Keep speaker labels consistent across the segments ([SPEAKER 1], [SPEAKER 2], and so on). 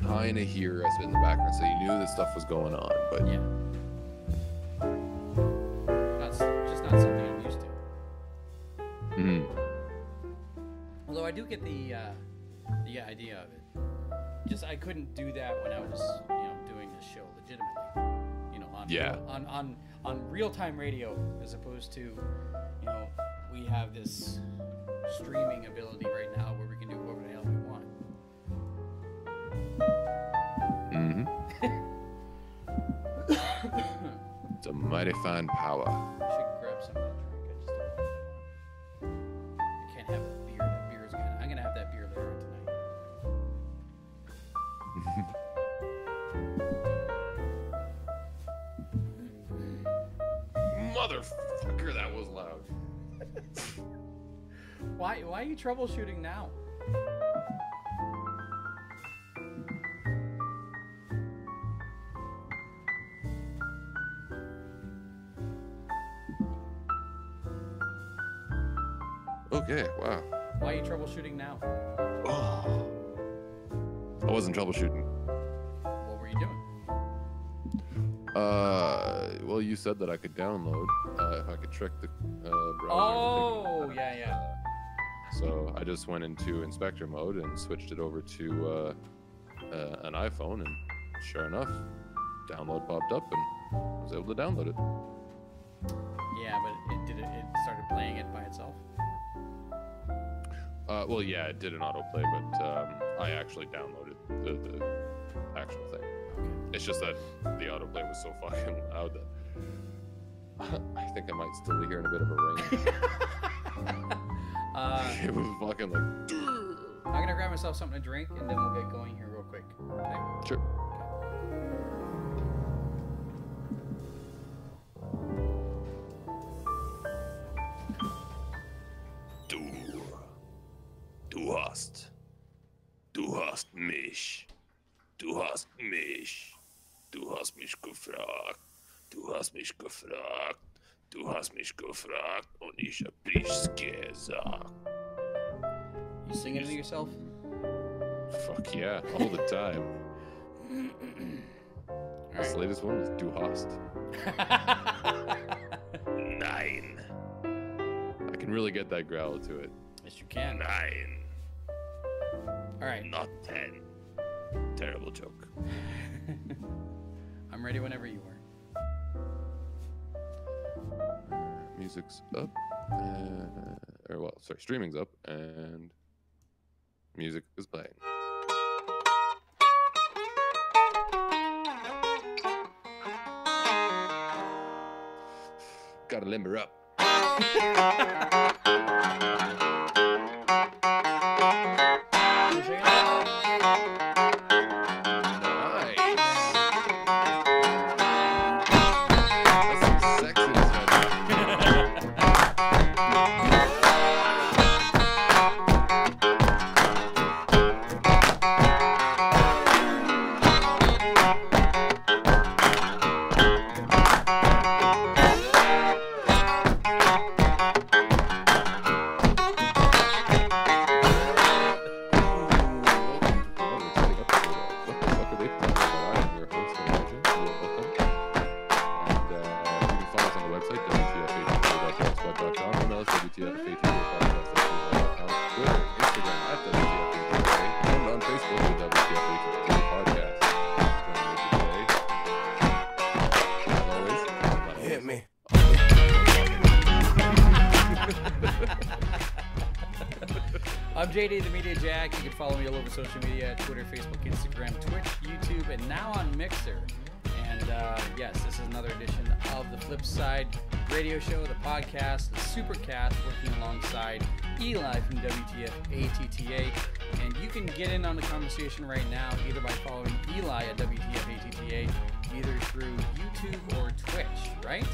[SPEAKER 1] Kind of hear us in the background, so you knew that stuff was going on, but
[SPEAKER 2] yeah, that's just not something I'm used to. Although I do get the idea of it. Just I couldn't do that when I was doing this show legitimately. On real-time radio, as opposed to we have this streaming ability right now where we can do whatever the hell we want.
[SPEAKER 1] It's a mighty fine power.
[SPEAKER 2] I should grab something to drink. I can't have beer. That beer is gonna. I'm gonna have that beer later tonight.
[SPEAKER 1] Motherfucker, that was loud.
[SPEAKER 2] Why are you troubleshooting now?
[SPEAKER 1] Okay, wow.
[SPEAKER 2] Why are you troubleshooting now?
[SPEAKER 1] Oh. I wasn't troubleshooting.
[SPEAKER 2] What were you doing?
[SPEAKER 1] Well, you said that I could download if I could trick the browser.
[SPEAKER 2] Oh, yeah.
[SPEAKER 1] So I just went into inspector mode and switched it over to an iPhone, and sure enough, download popped up, and I was able to download it.
[SPEAKER 2] Yeah, but it started playing it by itself?
[SPEAKER 1] Well, yeah, it did an autoplay, but I actually downloaded the actual thing.
[SPEAKER 2] Okay.
[SPEAKER 1] It's just that the autoplay was so fucking loud that I think I might still be hearing a bit of a ring. It was fucking like...
[SPEAKER 2] I'm gonna grab myself something to drink, and then we'll get going here real quick. Okay?
[SPEAKER 1] Sure. Du hast mich gefragt und ich hab nichts gesagt.
[SPEAKER 2] You singing to yourself?
[SPEAKER 1] Fuck yeah, all the time. This latest one was Du hast. Nein. I can really get that growl to it.
[SPEAKER 2] Yes, you can.
[SPEAKER 1] Nein.
[SPEAKER 2] All right.
[SPEAKER 1] Not 10. Terrible joke.
[SPEAKER 2] I'm ready whenever you are.
[SPEAKER 1] Music's up. Streaming's up, and music is playing. Gotta limber up.
[SPEAKER 2] I'm JD the Media Jack. You can follow me all over social media, Twitter, Facebook, Instagram, Twitch, YouTube, and now on Mixer. And yes, this is another edition of the Flipside radio show, the podcast, the Supercast, working alongside Eli from WTF ATTA. And you can get in on the conversation right now either by following Eli at WTF ATTA, either through YouTube or Twitch, right?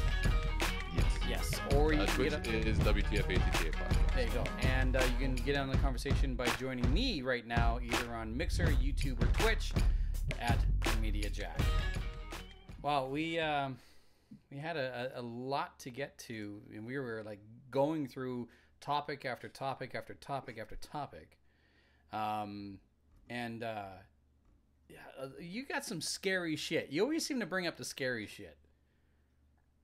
[SPEAKER 2] Yes. Or you can
[SPEAKER 1] Twitch is WTF ATTA podcast.
[SPEAKER 2] There you go. And you can get in on the conversation by joining me right now, either on Mixer, YouTube, or Twitch at Media Jack. Wow, we had a lot to get to, and we were like going through topic after topic after topic after topic. You got some scary shit. You always seem to bring up the scary shit.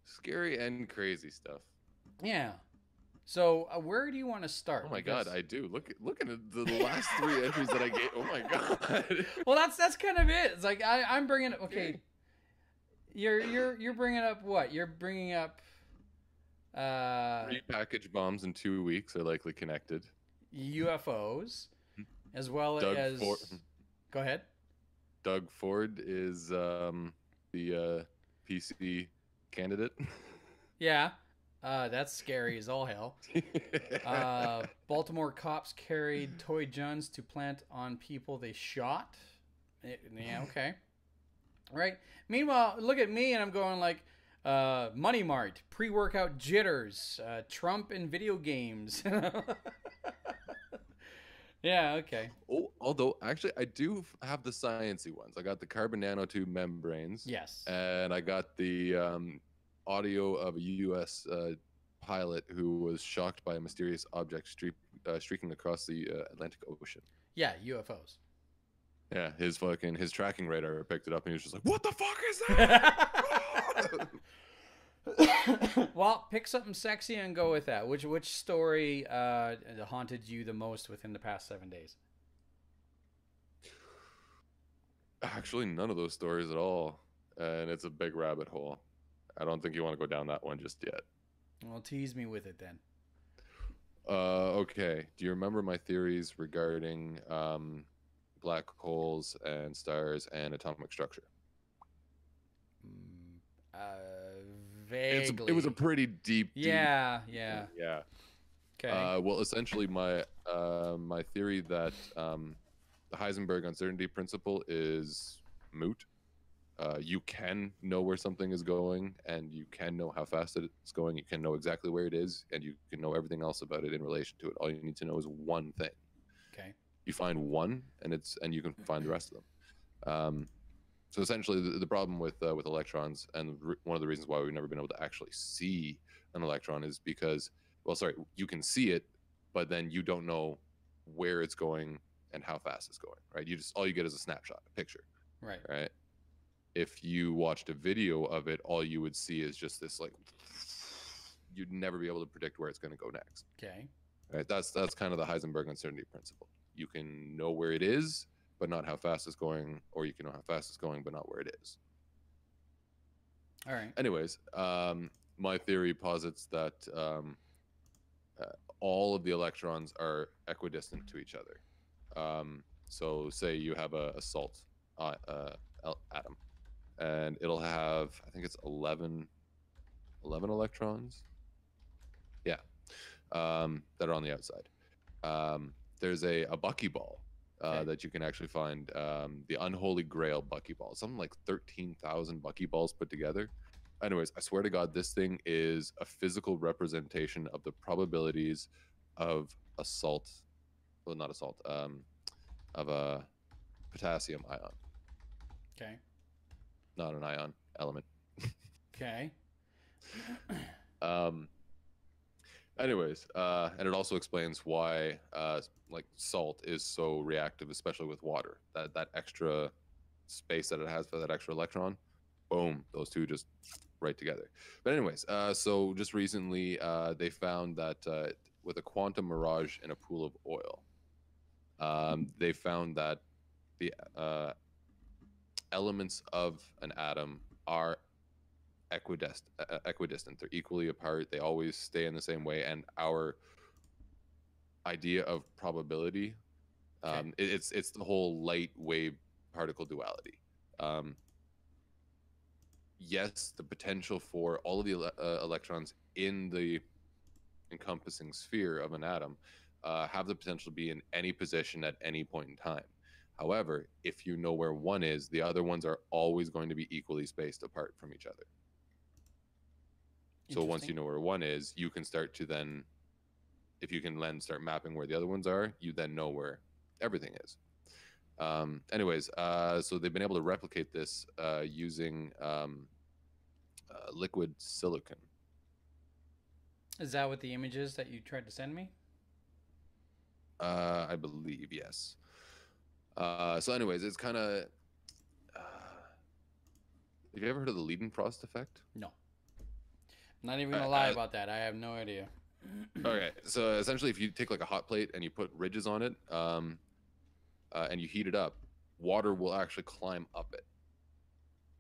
[SPEAKER 1] Scary and crazy stuff.
[SPEAKER 2] Yeah. So where do you want to start?
[SPEAKER 1] Oh my God, I do. Look at the last 3 entries that I gave. Oh my God.
[SPEAKER 2] Well, that's kind of it. It's like I'm bringing it. Okay. You're bringing up what? You're bringing up
[SPEAKER 1] 3 package bombs in 2 weeks are likely connected.
[SPEAKER 2] UFOs, as well as. Go ahead.
[SPEAKER 1] Doug Ford is the PC candidate.
[SPEAKER 2] Yeah, that's scary as all hell. Baltimore cops carried toy guns to plant on people they shot. Yeah, okay. Right. Meanwhile, look at me and I'm going like, Money Mart, pre-workout jitters, Trump in video games. Yeah, okay.
[SPEAKER 1] Oh, although actually I do have the sciencey ones. I got the carbon nanotube membranes.
[SPEAKER 2] Yes.
[SPEAKER 1] And I got the audio of a U.S. Pilot who was shocked by a mysterious object streaking across the Atlantic Ocean.
[SPEAKER 2] Yeah, UFOs.
[SPEAKER 1] Yeah, his tracking radar picked it up and he was just like, "What the fuck is that?"
[SPEAKER 2] Well, pick something sexy and go with that. Which story haunted you the most within the past 7 days?
[SPEAKER 1] Actually, none of those stories at all, and it's a big rabbit hole. I don't think you want to go down that one just yet.
[SPEAKER 2] Well, tease me with it then.
[SPEAKER 1] Okay. Do you remember my theories regarding black holes and stars and atomic structure?
[SPEAKER 2] Vaguely.
[SPEAKER 1] It was a pretty deep.
[SPEAKER 2] Yeah. Okay.
[SPEAKER 1] Well, essentially, my theory that the Heisenberg uncertainty principle is moot. You can know where something is going, and you can know how fast it's going. You can know exactly where it is, and you can know everything else about it in relation to it. All you need to know is one thing.
[SPEAKER 2] Okay.
[SPEAKER 1] You find one, and you can find the rest of them. So essentially, the problem with electrons, and one of the reasons why we've never been able to actually see an electron is because, you can see it, but then you don't know where it's going and how fast it's going, right? All you get is a snapshot, a picture, right? If you watched a video of it, all you would see is just this, like, you'd never be able to predict where it's going to go next.
[SPEAKER 2] Okay.
[SPEAKER 1] Right. That's kind of the Heisenberg uncertainty principle. You can know where it is, but not how fast it's going, or you can know how fast it's going, but not where it is.
[SPEAKER 2] All right.
[SPEAKER 1] Anyways, my theory posits that all of the electrons are equidistant to each other. So say you have a salt atom, and it'll have, I think it's 11 electrons. Yeah, that are on the outside. There's a buckyball that you can actually find, the unholy grail buckyball. Something like 13,000 buckyballs put together. Anyways, I swear to God, this thing is a physical representation of the probabilities of a salt, well, not a salt, of a potassium ion.
[SPEAKER 2] Okay.
[SPEAKER 1] Not an ion, element.
[SPEAKER 2] Okay.
[SPEAKER 1] Anyways, and it also explains why salt is so reactive, especially with water. That extra space that it has for that extra electron, boom, those two just right together. But anyways, so just recently they found that with a quantum mirage in a pool of oil, they found that the elements of an atom are equidistant. They're equally apart. They always stay in the same way. And our idea of probability, it's the whole light wave particle duality. yes, the potential for all of the electrons in the encompassing sphere of an atom have the potential to be in any position at any point in time. However, if you know where one is, the other ones are always going to be equally spaced apart from each other. So once you know where one is, you can start to then, if you can then start mapping where the other ones are, you then know where everything is. Anyways, so they've been able to replicate this using liquid silicon.
[SPEAKER 2] Is that what the image is that you tried to send me?
[SPEAKER 1] I believe, yes. So anyways, it's kind of... have you ever heard of the Leidenfrost effect?
[SPEAKER 2] No. I'm not even going to lie about that. I have no idea.
[SPEAKER 1] Okay, so essentially if you take like a hot plate and you put ridges on it, and you heat it up, water will actually climb up it.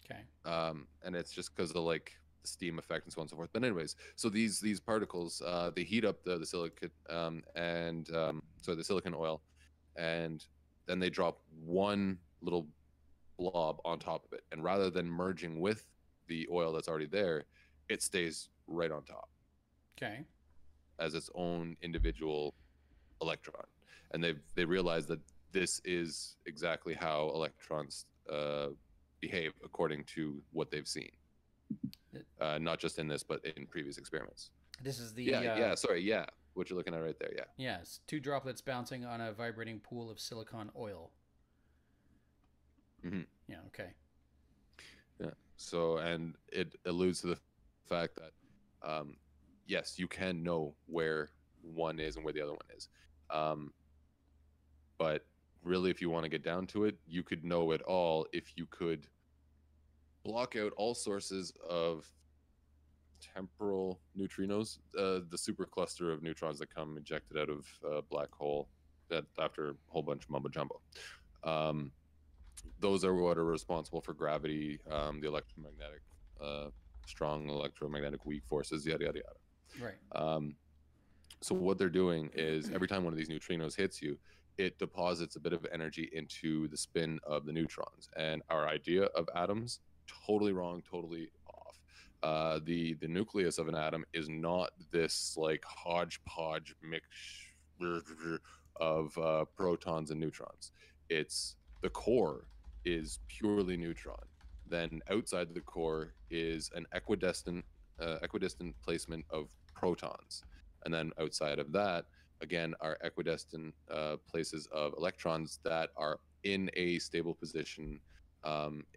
[SPEAKER 2] Okay.
[SPEAKER 1] And it's just because of like the steam effect and so on and so forth. But anyways, so these particles, they heat up the silicon the silicon oil, and then they drop one little blob on top of it. And rather than merging with the oil that's already there, it stays right on top.
[SPEAKER 2] Okay.
[SPEAKER 1] As its own individual electron. And they realized that this is exactly how electrons behave according to what they've seen. Not just in this, but in previous experiments.
[SPEAKER 2] This is the...
[SPEAKER 1] Yeah. What you're looking at right there, yeah.
[SPEAKER 2] Yes, 2 droplets bouncing on a vibrating pool of silicon oil.
[SPEAKER 1] Mm-hmm.
[SPEAKER 2] Yeah, okay.
[SPEAKER 1] Yeah, so, and it alludes to the fact that, yes, you can know where one is and where the other one is. But really, if you want to get down to it, you could know it all if you could block out all sources of temporal neutrinos, the supercluster of neutrons that come ejected out of a black hole after a whole bunch of mumbo jumbo. Those are what are responsible for gravity, the electromagnetic, strong electromagnetic weak forces, yada, yada, yada.
[SPEAKER 2] Right.
[SPEAKER 1] So what they're doing is every time one of these neutrinos hits you, it deposits a bit of energy into the spin of the neutrons. And our idea of atoms, totally wrong, totally off. The nucleus of an atom is not this like hodgepodge mix of protons and neutrons. It's the core is purely neutron. Then outside the core is an equidistant placement of protons. And then outside of that, again, are equidistant places of electrons that are in a stable position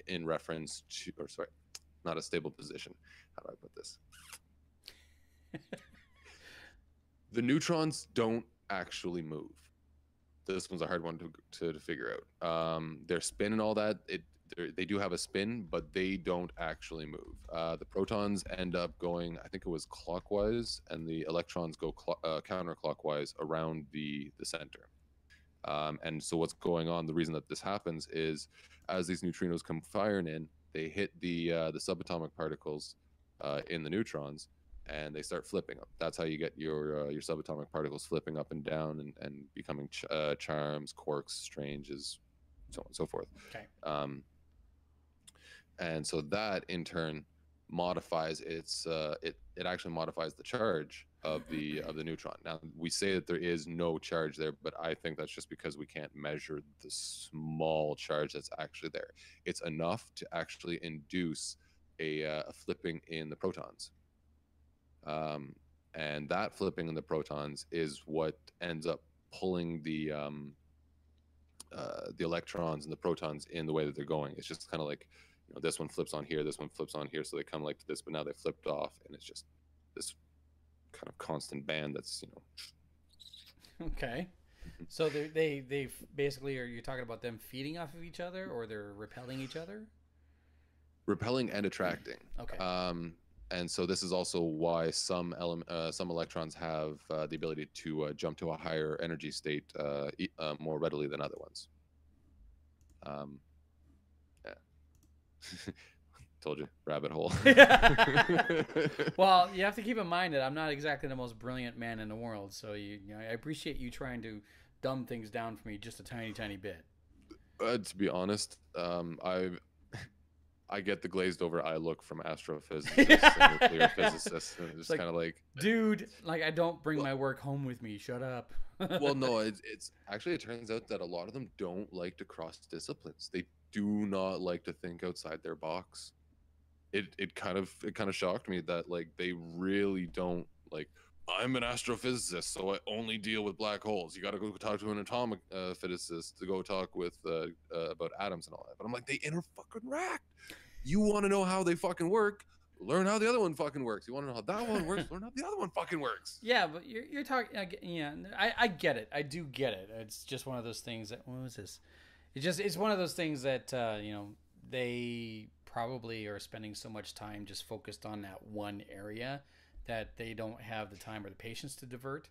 [SPEAKER 1] in reference to, or sorry, not a stable position. How do I put this? The neutrons don't actually move. This one's a hard one to figure out. Their spin and all that, they do have a spin, but they don't actually move. The protons end up going, I think it was clockwise, and the electrons go counterclockwise around the center. And so what's going on, the reason that this happens is as these neutrinos come firing in, they hit the subatomic particles in the neutrons, and they start flipping them. That's how you get your subatomic particles flipping up and down and becoming charms, quarks, stranges, so on and so forth.
[SPEAKER 2] Okay.
[SPEAKER 1] And so that in turn modifies it actually modifies the charge of the neutron. Now we say that there is no charge there, but I think that's just because we can't measure the small charge that's actually there. It's enough to actually induce a flipping in the protons. And that flipping in the protons is what ends up pulling the electrons and the protons in the way that they're going. It's just kind of like, you know, this one flips on here, this one flips on here, so they come like this, but now they flipped off, and it's just this kind of constant band that's, you know.
[SPEAKER 2] Okay. So they basically, are you talking about them feeding off of each other, or they're repelling each other?
[SPEAKER 1] Repelling and attracting.
[SPEAKER 2] Okay.
[SPEAKER 1] And so this is also why some electrons have the ability to jump to a higher energy state more readily than other ones. Yeah. Told you, rabbit hole.
[SPEAKER 2] Well, you have to keep in mind that I'm not exactly the most brilliant man in the world, so you know, I appreciate you trying to dumb things down for me just a tiny bit.
[SPEAKER 1] To be honest, I get the glazed over eye look from astrophysicists and nuclear physicists, and it's
[SPEAKER 2] like,
[SPEAKER 1] kind of like,
[SPEAKER 2] dude, like I don't bring my work home with me. Shut up.
[SPEAKER 1] well, no, it's actually, it turns out that a lot of them don't like to cross disciplines. They do not like to think outside their box. It kind of shocked me that like they really don't like. I'm an astrophysicist, so I only deal with black holes. You got to go talk to an atomic physicist to go talk with about atoms and all that. But I'm like, they inter-fucking-racked. You want to know how they fucking work? Learn how the other one fucking works. You want to know how that one works? Learn how the other one fucking works.
[SPEAKER 2] Yeah, but you're talking. Yeah, I get it. I do get it. It's just one of those things that. What was this? It's one of those things that they probably are spending so much time just focused on that one area that they don't have the time or the patience to divert.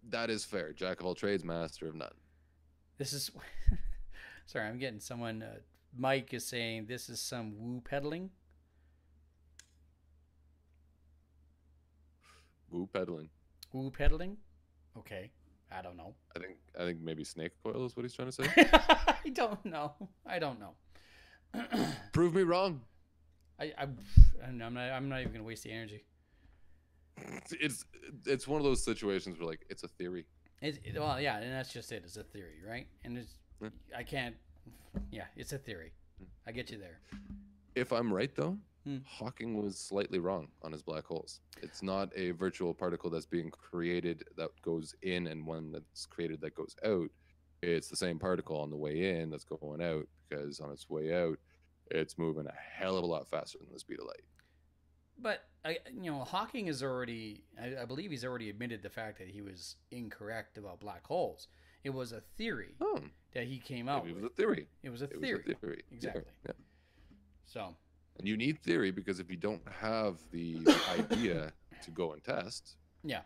[SPEAKER 1] That is fair. Jack of all trades, master of none.
[SPEAKER 2] This is sorry, I'm getting someone. Mike is saying this is some woo peddling.
[SPEAKER 1] Woo peddling.
[SPEAKER 2] Woo peddling. Okay, I don't know.
[SPEAKER 1] I think maybe snake oil is what he's trying to say.
[SPEAKER 2] I don't know.
[SPEAKER 1] Prove me wrong.
[SPEAKER 2] I'm not even gonna waste the energy.
[SPEAKER 1] It's one of those situations where like it's a theory.
[SPEAKER 2] Well, yeah, and that's just it. It's a theory, right? And I can't. Yeah, it's a theory. I get you there.
[SPEAKER 1] If I'm right though, Hawking was slightly wrong on his black holes. It's not a virtual particle that's being created that goes in and one that's created that goes out. It's the same particle on the way in that's going out, because on its way out, it's moving a hell of a lot faster than the speed of light.
[SPEAKER 2] But Hawking is already. I believe he's already admitted the fact that he was incorrect about black holes. It was a theory that he came out with.
[SPEAKER 1] It was a theory.
[SPEAKER 2] It was a theory. Exactly.
[SPEAKER 1] Yeah.
[SPEAKER 2] So.
[SPEAKER 1] And you need theory because if you don't have the idea to go and test,
[SPEAKER 2] yeah,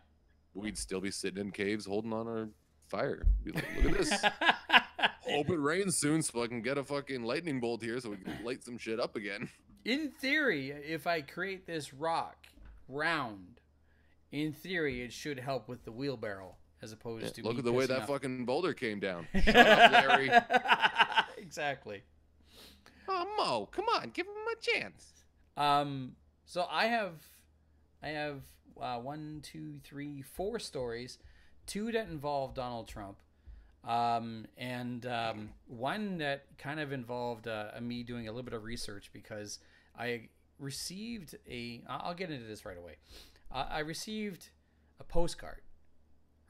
[SPEAKER 1] we'd still be sitting in caves holding on our fire. Be like, look at this. Hope it rains soon so I can get a fucking lightning bolt here so we can light some shit up again.
[SPEAKER 2] In theory, if I create this rock round, in theory, it should help with the wheelbarrow as opposed to.
[SPEAKER 1] Look at the way that fucking boulder came down.
[SPEAKER 2] Shut up, Larry. Exactly.
[SPEAKER 1] Oh, Mo, come on, give him a chance.
[SPEAKER 2] So I have 1, 2, 3, 4 stories, 2 that involve Donald Trump, and one that kind of involved me doing a little bit of research because I received I'll get into this right away. I received a postcard,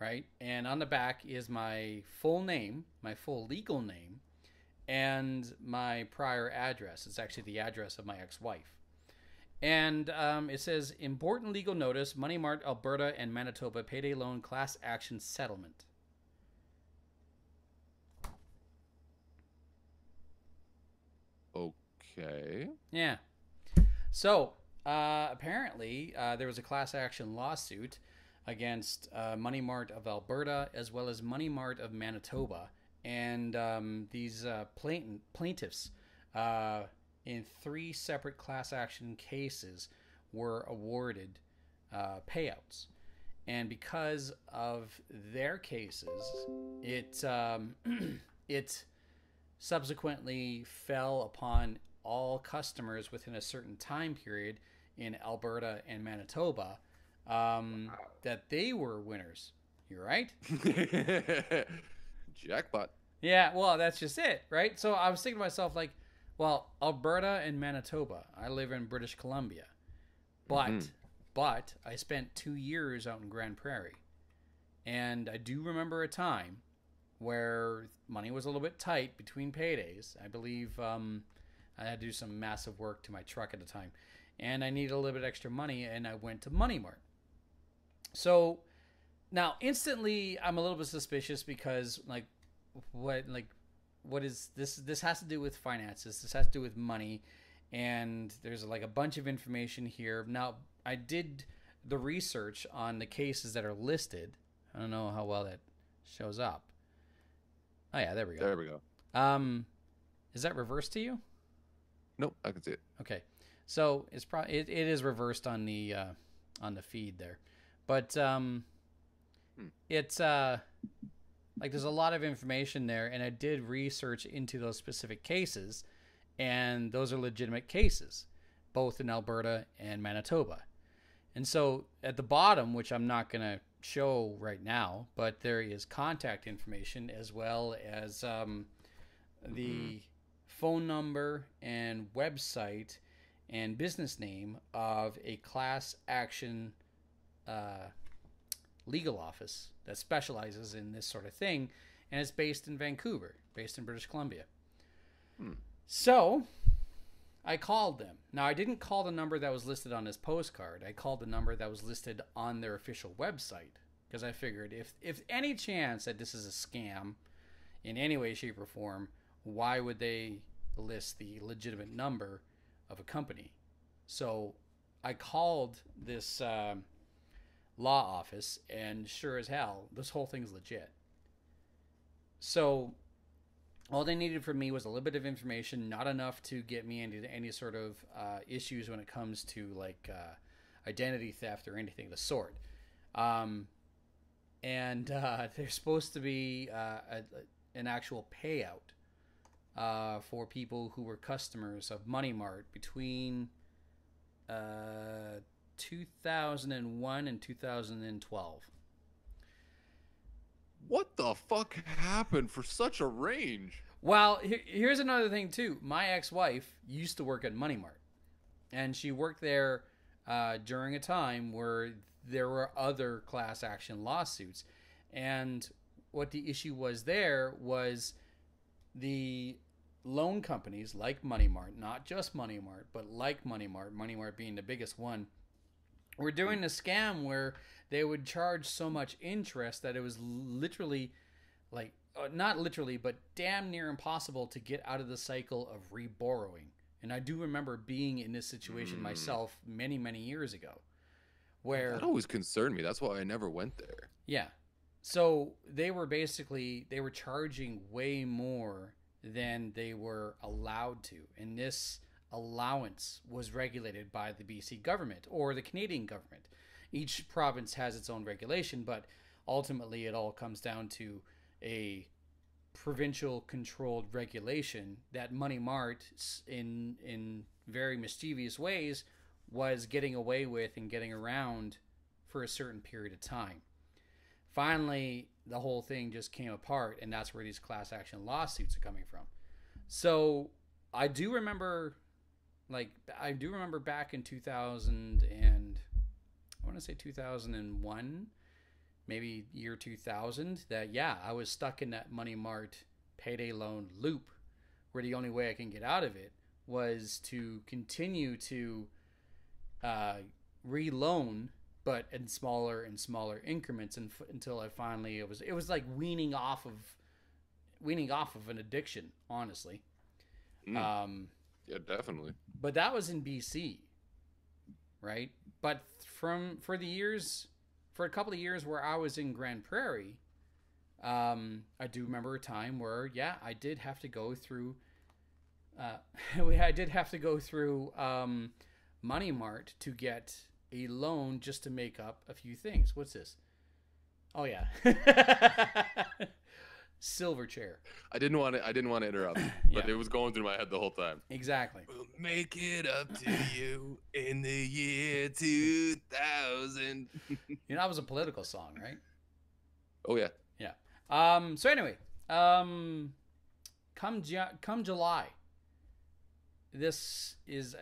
[SPEAKER 2] right? And on the back is my full name, my full legal name, and my prior address. It's actually the address of my ex-wife. And it says, important legal notice, Money Mart, Alberta and Manitoba payday loan class action settlement.
[SPEAKER 1] Okay.
[SPEAKER 2] Yeah. So, apparently, there was a class action lawsuit against Money Mart of Alberta as well as Money Mart of Manitoba. And these plaintiffs in 3 separate class action cases were awarded payouts. And because of their cases, it subsequently fell upon all customers within a certain time period in Alberta and Manitoba that they were winners. You're right?
[SPEAKER 1] Jackpot.
[SPEAKER 2] Yeah, well, that's just it, right? So I was thinking to myself, like, well, Alberta and Manitoba, I live in British Columbia, but I spent 2 years out in Grand Prairie, and I do remember a time where money was a little bit tight between paydays. I believe I had to do some massive work to my truck at the time, and I needed a little bit extra money, and I went to Money Mart. So now instantly I'm a little bit suspicious because what is this? This has to do with finances. This has to do with money, and there's like a bunch of information here. Now I did the research on the cases that are listed. I don't know how well that shows up. Oh yeah, there we go.
[SPEAKER 1] There we go.
[SPEAKER 2] Is that reversed to you?
[SPEAKER 1] Nope, I can see it.
[SPEAKER 2] Okay, so it's it is reversed on the feed there, but it's like there's a lot of information there, and I did research into those specific cases, And those are legitimate cases, both in Alberta and Manitoba. And so at the bottom, which I'm not going to show right now, but there is contact information as well as the phone number and website and business name of a class action legal office that specializes in this sort of thing, and it's based in Vancouver, based in British Columbia. So I called them. Now, I didn't call the number that was listed on this postcard. I called the number that was listed on their official website, because I figured if any chance that this is a scam in any way, shape, or form, why would they list the legitimate number of a company? So I called this law office, and sure as hell, this whole thing's legit. So all they needed from me was a little bit of information, not enough to get me into any sort of issues when it comes to like identity theft or anything of the sort. And there's supposed to be an actual payout for people who were customers of Money Mart between 2001 and 2012.
[SPEAKER 1] What the fuck happened for such a range?
[SPEAKER 2] Well, here's another thing too. My ex-wife used to work at Money Mart, and she worked there during a time where there were other class action lawsuits. And what the issue was there was the loan companies like Money Mart, not just Money Mart, but like Money Mart being the biggest one, were doing a scam where they would charge so much interest that it was literally, like, not literally, but damn near impossible to get out of the cycle of reborrowing. And I do remember being in this situation myself many, many years ago, where
[SPEAKER 1] that always concerned me. That's why I never went there.
[SPEAKER 2] Yeah. So they were charging way more than they were allowed to. And this allowance was regulated by the BC government or the Canadian government. Each province has its own regulation, but ultimately it all comes down to a provincial controlled regulation that Money Mart, in very mischievous ways, was getting away with and getting around for a certain period of time. Finally, the whole thing just came apart, and that's where these class action lawsuits are coming from. So I do remember back in 2000 and I want to say 2001, maybe year 2000, that I was stuck in that Money Mart payday loan loop, where the only way I can get out of it was to continue to reloan, but in smaller and smaller increments, until I finally it was like weaning off of an addiction, honestly.
[SPEAKER 1] Yeah, definitely.
[SPEAKER 2] But that was in BC, right? But for a couple of years where I was in Grand Prairie, I do remember a time where I did have to go through Money Mart to get a loan just to make up a few things. What's this? Oh yeah. Silver chair.
[SPEAKER 1] I didn't want to interrupt, but it was going through my head the whole time.
[SPEAKER 2] Exactly.
[SPEAKER 1] We'll make it up to you in the year 2000.
[SPEAKER 2] That was a political song, right?
[SPEAKER 1] Oh yeah.
[SPEAKER 2] Yeah. So anyway, come July, this is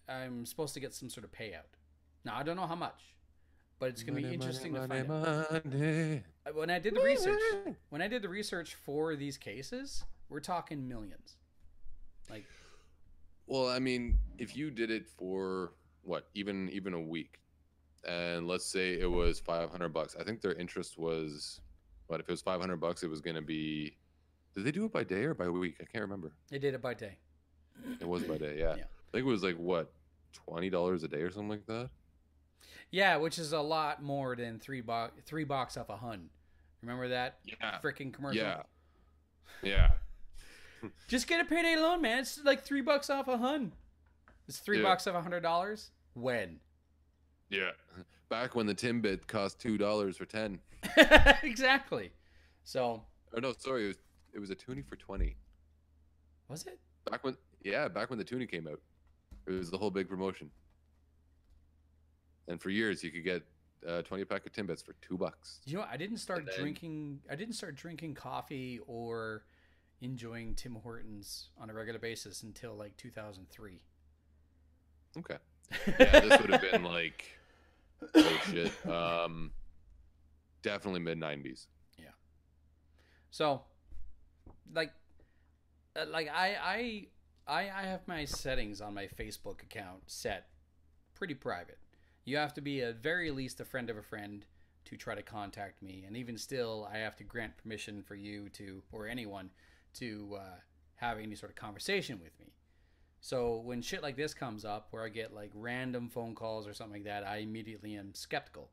[SPEAKER 2] I'm supposed to get some sort of payout. Now I don't know how much, but it's going to be interesting to find out. When I did the research for these cases, we're talking millions. Like,
[SPEAKER 1] well, I mean, if you did it for even a week, and let's say it was $500, I think their interest was if it was $500, it was going to be. Did they do it by day or by week? I can't remember.
[SPEAKER 2] They did it by day.
[SPEAKER 1] It was by day, yeah. I think it was like $20 a day or something like that.
[SPEAKER 2] Yeah, which is a lot more than $3 off a hun. Remember that freaking commercial?
[SPEAKER 1] Yeah.
[SPEAKER 2] Just get a payday loan, man. It's like $3 off a hun. It's $3 off $100. When?
[SPEAKER 1] Yeah, back when the Timbit cost $2 for 10.
[SPEAKER 2] Exactly. So.
[SPEAKER 1] Oh no, sorry, it was a toonie for 20.
[SPEAKER 2] Was it?
[SPEAKER 1] Back when Yeah, back when the tuna came out, it was the whole big promotion. And for years, you could get 20 pack of Timbits for $2.
[SPEAKER 2] You know, I didn't start drinking coffee or enjoying Tim Hortons on a regular basis until like 2003.
[SPEAKER 1] Okay. Yeah, this would have been like, oh shit. Definitely mid 90s.
[SPEAKER 2] Yeah. So, like I have my settings on my Facebook account set pretty private. You have to be at very least a friend of a friend to try to contact me, and even still, I have to grant permission for you to, or anyone, to have any sort of conversation with me. So when shit like this comes up, where I get like random phone calls or something like that, I immediately am skeptical.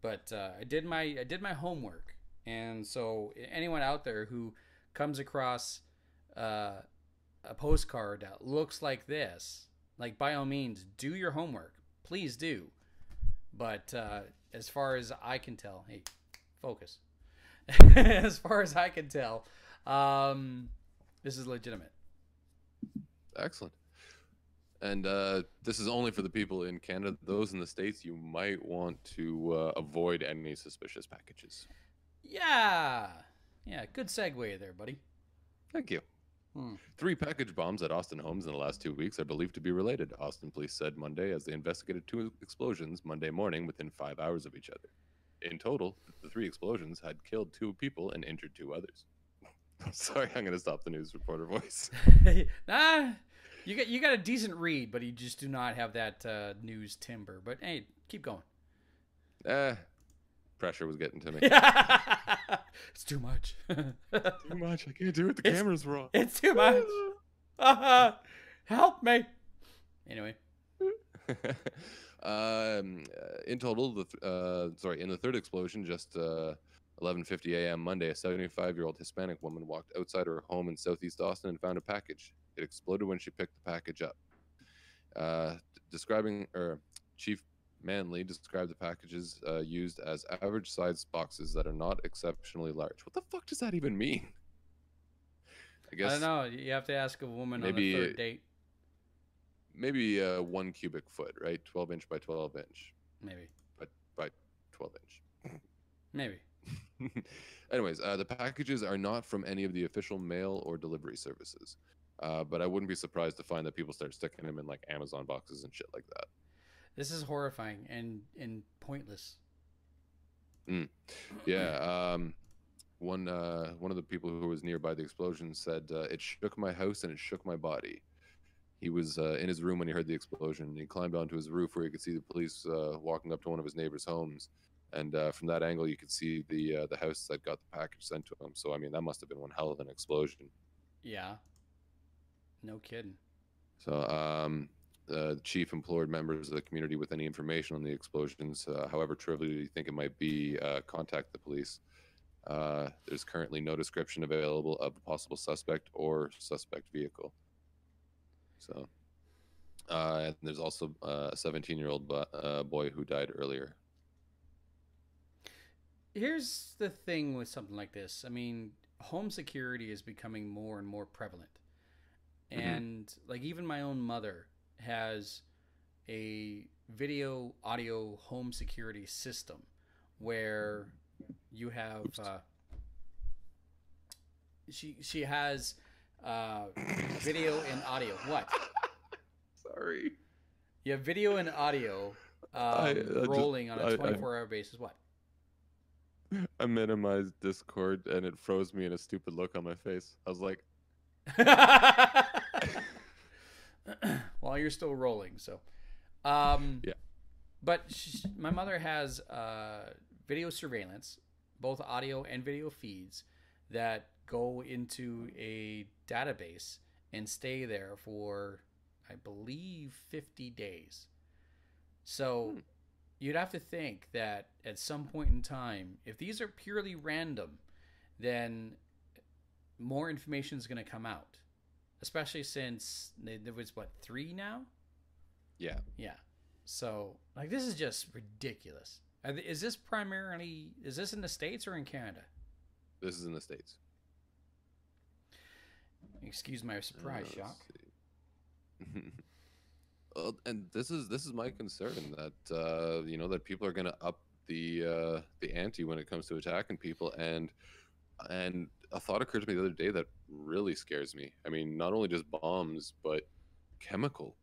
[SPEAKER 2] But I did my homework, and so anyone out there who comes across a postcard that looks like this, like, by all means, do your homework. Please do. But as far as I can tell, hey, focus. As far as I can tell, this is legitimate.
[SPEAKER 1] Excellent. And this is only for the people in Canada. Those in the States, you might want to avoid any suspicious packages.
[SPEAKER 2] Yeah. Yeah, good segue there, buddy.
[SPEAKER 1] Thank you. 3 package bombs at Austin homes in the last 2 weeks are believed to be related, Austin police said Monday as they investigated 2 explosions Monday morning within 5 hours of each other. In total, the 3 explosions had killed 2 people and injured 2 others. Sorry, I'm going to stop the news reporter voice.
[SPEAKER 2] Nah, you got a decent read, but you just do not have that news timbre. But hey, keep going.
[SPEAKER 1] Pressure was getting to me.
[SPEAKER 2] It's too much.
[SPEAKER 1] Too much. I can't do it. The camera's wrong.
[SPEAKER 2] It's too much. Help me. Anyway.
[SPEAKER 1] In total, in the 3rd explosion, just 11:50 a.m. Monday, a 75-year-old Hispanic woman walked outside her home in southeast Austin and found a package. It exploded when she picked the package up. Chief Manley described the packages used as average-sized boxes that are not exceptionally large. What the fuck does that even mean? I guess
[SPEAKER 2] I don't know. You have to ask a woman on the 3rd date.
[SPEAKER 1] Maybe 1 cubic foot, right? 12 inch by 12 inch.
[SPEAKER 2] Maybe.
[SPEAKER 1] But by 12 inch.
[SPEAKER 2] Maybe.
[SPEAKER 1] Anyways, the packages are not from any of the official mail or delivery services. But I wouldn't be surprised to find that people start sticking them in like Amazon boxes and shit like that.
[SPEAKER 2] This is horrifying and pointless.
[SPEAKER 1] Yeah. One of the people who was nearby the explosion said, "It shook my house and it shook my body." He was in his room when he heard the explosion. He climbed onto his roof where he could see the police walking up to one of his neighbor's homes. And from that angle, you could see the house that got the package sent to him. So, I mean, that must have been one hell of an explosion.
[SPEAKER 2] Yeah. No kidding.
[SPEAKER 1] So, the chief implored members of the community with any information on the explosions, however trivial you think it might be, contact the police. There's currently no description available of the possible suspect or suspect vehicle. So, and there's also a 17-year-old boy who died earlier.
[SPEAKER 2] Here's the thing with something like this. I mean, home security is becoming more and more prevalent. And like even my own mother has a video audio home security system where you have she has video and audio. What?
[SPEAKER 1] Sorry.
[SPEAKER 2] You have video and audio rolling on a 24-hour basis. What?
[SPEAKER 1] I minimized Discord and it froze me in a stupid look on my face. I was like,
[SPEAKER 2] well, you're still rolling, so
[SPEAKER 1] yeah.
[SPEAKER 2] But my mother has video surveillance, both audio and video feeds that go into a database and stay there for, I believe, 50 days. So you'd have to think that at some point in time, if these are purely random, then more information is going to come out, especially since there was 3 now.
[SPEAKER 1] Yeah.
[SPEAKER 2] So like, this is just ridiculous. Is this in the States or in Canada?
[SPEAKER 1] This is in the States.
[SPEAKER 2] Excuse my surprise shock.
[SPEAKER 1] And this is my concern that that people are going to up the ante when it comes to attacking people, and a thought occurred to me the other day that really scares me. I mean, not only just bombs, but chemical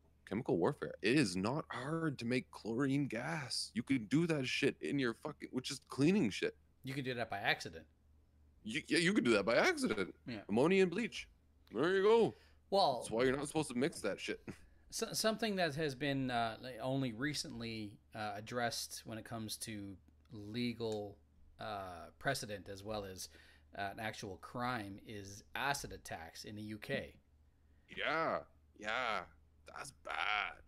[SPEAKER 1] warfare. It is not hard to make chlorine gas. You can do that shit in your fucking, which is cleaning shit.
[SPEAKER 2] You can do that by accident.
[SPEAKER 1] You can do that by accident.
[SPEAKER 2] Yeah.
[SPEAKER 1] Ammonia and bleach. There you go.
[SPEAKER 2] Well,
[SPEAKER 1] that's why you're not supposed to mix that shit.
[SPEAKER 2] Something that has been only recently addressed when it comes to legal precedent as well as an actual crime is acid attacks in the UK.
[SPEAKER 1] Yeah, that's bad.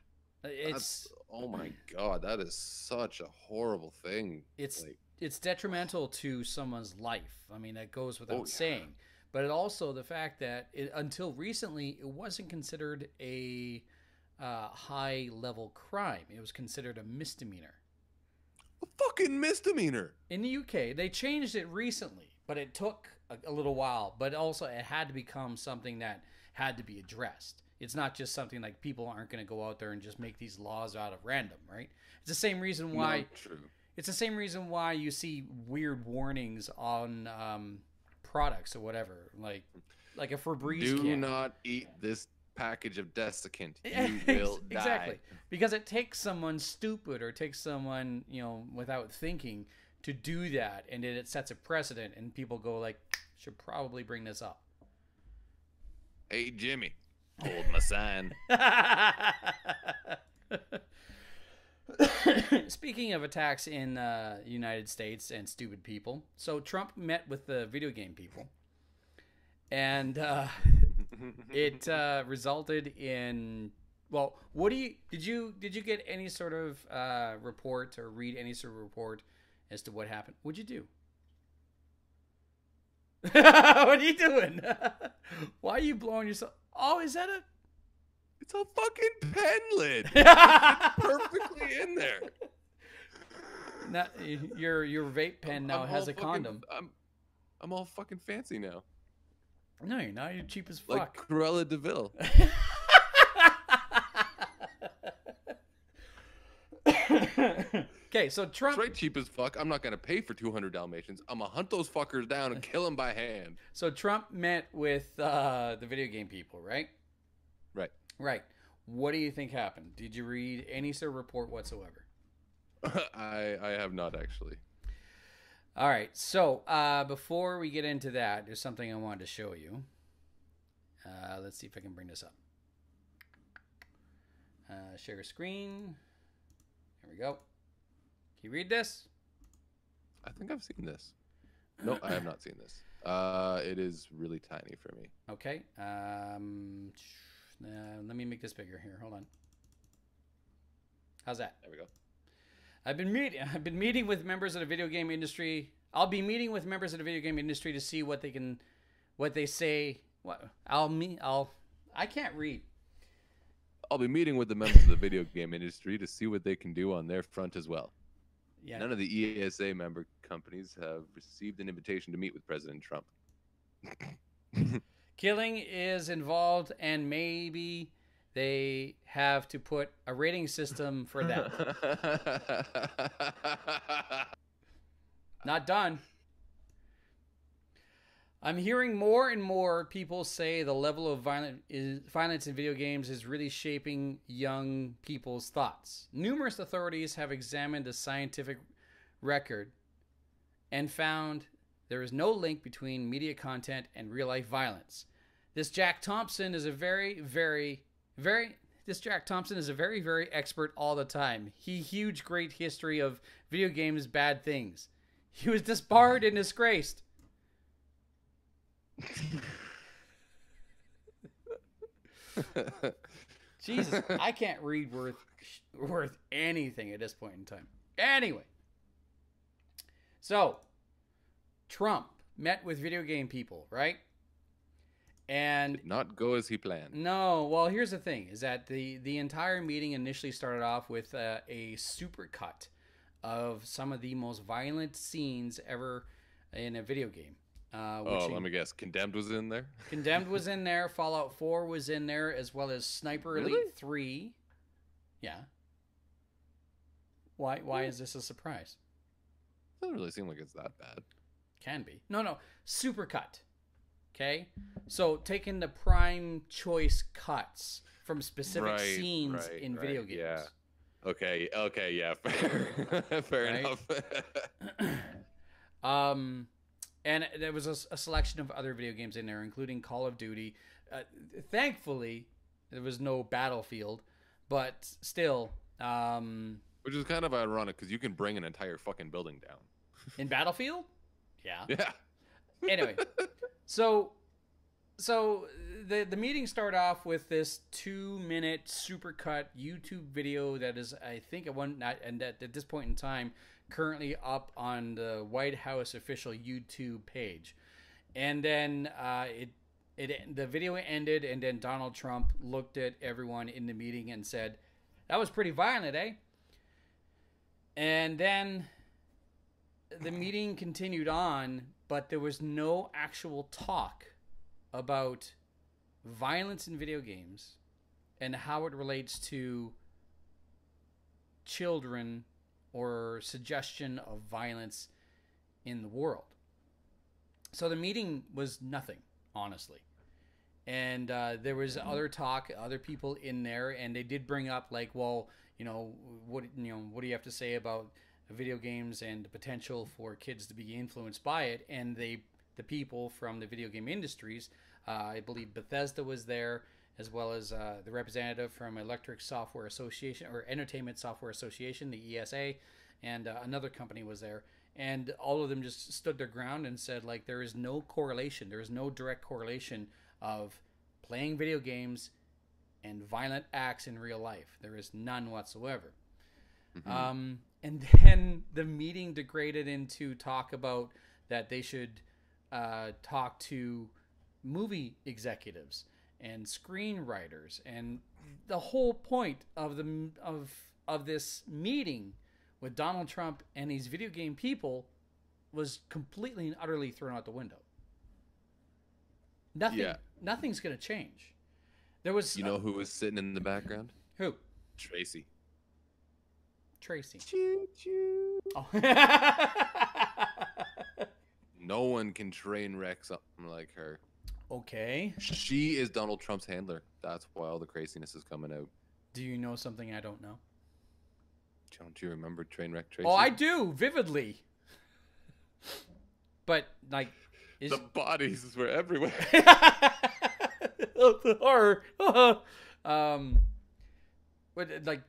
[SPEAKER 1] Oh my god, that is such a horrible thing.
[SPEAKER 2] It's detrimental to someone's life. I mean, that goes without saying. But it also the fact that until recently it wasn't considered a high-level crime. It was considered a misdemeanor.
[SPEAKER 1] A fucking misdemeanor.
[SPEAKER 2] In the UK, they changed it recently, but it took a little while. But also, it had to become something that had to be addressed. It's not just something like people aren't going to go out there and just make these laws out of random, right? It's the same reason why.
[SPEAKER 1] Not true.
[SPEAKER 2] It's the same reason why you see weird warnings on products or whatever, like a Febreze.
[SPEAKER 1] Do not eat this package of desiccant. You will die.
[SPEAKER 2] Exactly, because it takes someone stupid or takes someone without thinking to do that, and then it sets a precedent, and people go like, should probably bring this up.
[SPEAKER 1] Hey Jimmy, hold my sign.
[SPEAKER 2] Speaking of attacks in the United States and stupid people, so Trump met with the video game people, and it resulted in, well, did you get any sort of report or read any sort of report as to what happened? What'd you do? What are you doing? Why are you blowing yourself? Oh, is that
[SPEAKER 1] it's a fucking pen lid. Perfectly in there.
[SPEAKER 2] Now, your vape pen now has a condom.
[SPEAKER 1] I'm all fucking fancy now.
[SPEAKER 2] No, you're not. You're cheap as fuck.
[SPEAKER 1] Like Cruella DeVille.
[SPEAKER 2] Okay, so Trump.
[SPEAKER 1] That's right, cheap as fuck. I'm not gonna pay for 200 Dalmatians. I'm gonna hunt those fuckers down and kill them by hand.
[SPEAKER 2] So Trump met with the video game people, right?
[SPEAKER 1] Right.
[SPEAKER 2] Right. What do you think happened? Did you read any sort of report whatsoever?
[SPEAKER 1] I have not actually.
[SPEAKER 2] All right. So before we get into that, there's something I wanted to show you. Let's see if I can bring this up. Share screen. There we go. Can you read this?
[SPEAKER 1] I think I've seen this. No, I have not seen this. It is really tiny for me.
[SPEAKER 2] Okay. Let me make this bigger here. Hold on. How's that?
[SPEAKER 1] There we go.
[SPEAKER 2] I've been meeting with members of the video game industry. I'll be meeting with members of the video game industry to see what they say. I can't read.
[SPEAKER 1] I'll be meeting with the members of the video game industry to see what they can do on their front as well. Yeah. None of the ESA member companies have received an invitation to meet with President Trump.
[SPEAKER 2] Killing is involved, and maybe they have to put a rating system for that. Not done. I'm hearing more and more people say the level of violence in video games is really shaping young people's thoughts. Numerous authorities have examined the scientific record and found there is no link between media content and real-life violence. This Jack Thompson is a very expert all the time. Huge, great history of video games, bad things. He was disbarred and disgraced. Jesus, I can't read worth anything at this point in time. Anyway, so Trump met with video game people, right? And
[SPEAKER 1] did not go as he planned.
[SPEAKER 2] No, well, here's the thing: is that the entire meeting initially started off with a supercut of some of the most violent scenes ever in a video game.
[SPEAKER 1] Let me guess. Condemned was in there?
[SPEAKER 2] Condemned was in there. Fallout 4 was in there, as well as Sniper Elite 3. Yeah. Why is this a surprise?
[SPEAKER 1] Doesn't really seem like it's that bad.
[SPEAKER 2] Can be. No. Supercut. Okay? So taking the prime choice cuts from specific scenes in video games.
[SPEAKER 1] Yeah. Okay, yeah. Fair enough.
[SPEAKER 2] And there was a selection of other video games in there, including Call of Duty. Thankfully, there was no Battlefield, but still.
[SPEAKER 1] Which is kind of ironic, because you can bring an entire fucking building down.
[SPEAKER 2] In Battlefield? Yeah.
[SPEAKER 1] Yeah.
[SPEAKER 2] Anyway, so the meeting started off with this 2-minute supercut YouTube video that is, I think, at this point in time, currently up on the White House official YouTube page. And then the video ended, and then Donald Trump looked at everyone in the meeting and said, "That was pretty violent, eh?" And then the meeting continued on, but there was no actual talk about violence in video games and how it relates to children or suggestion of violence in the world. So the meeting was nothing, honestly. And there was other talk, other people in there, and they did bring up, like, well, what do you have to say about video games and the potential for kids to be influenced by it? And the people from the video game industries, I believe Bethesda was there, as well as the representative from Electric Software Association, or Entertainment Software Association, the ESA, and another company was there. And all of them just stood their ground and said, like, there is no correlation. There is no direct correlation of playing video games and violent acts in real life. There is none whatsoever. Mm-hmm. And then the meeting degraded into talk about that they should talk to movie executives and screenwriters, and the whole point of this meeting with Donald Trump and these video game people was completely and utterly thrown out the window. Nothing's going to change. There was,
[SPEAKER 1] who was sitting in the background?
[SPEAKER 2] Who?
[SPEAKER 1] Tracy.
[SPEAKER 2] Choo choo. Oh.
[SPEAKER 1] No one can train wreck something like her.
[SPEAKER 2] Okay.
[SPEAKER 1] She is Donald Trump's handler. That's why all the craziness is coming out.
[SPEAKER 2] Do you know something I don't know?
[SPEAKER 1] Don't you remember Trainwreck Tracy?
[SPEAKER 2] Oh, I do, vividly. But, like...
[SPEAKER 1] The bodies were everywhere.
[SPEAKER 2] The horror. What? Like,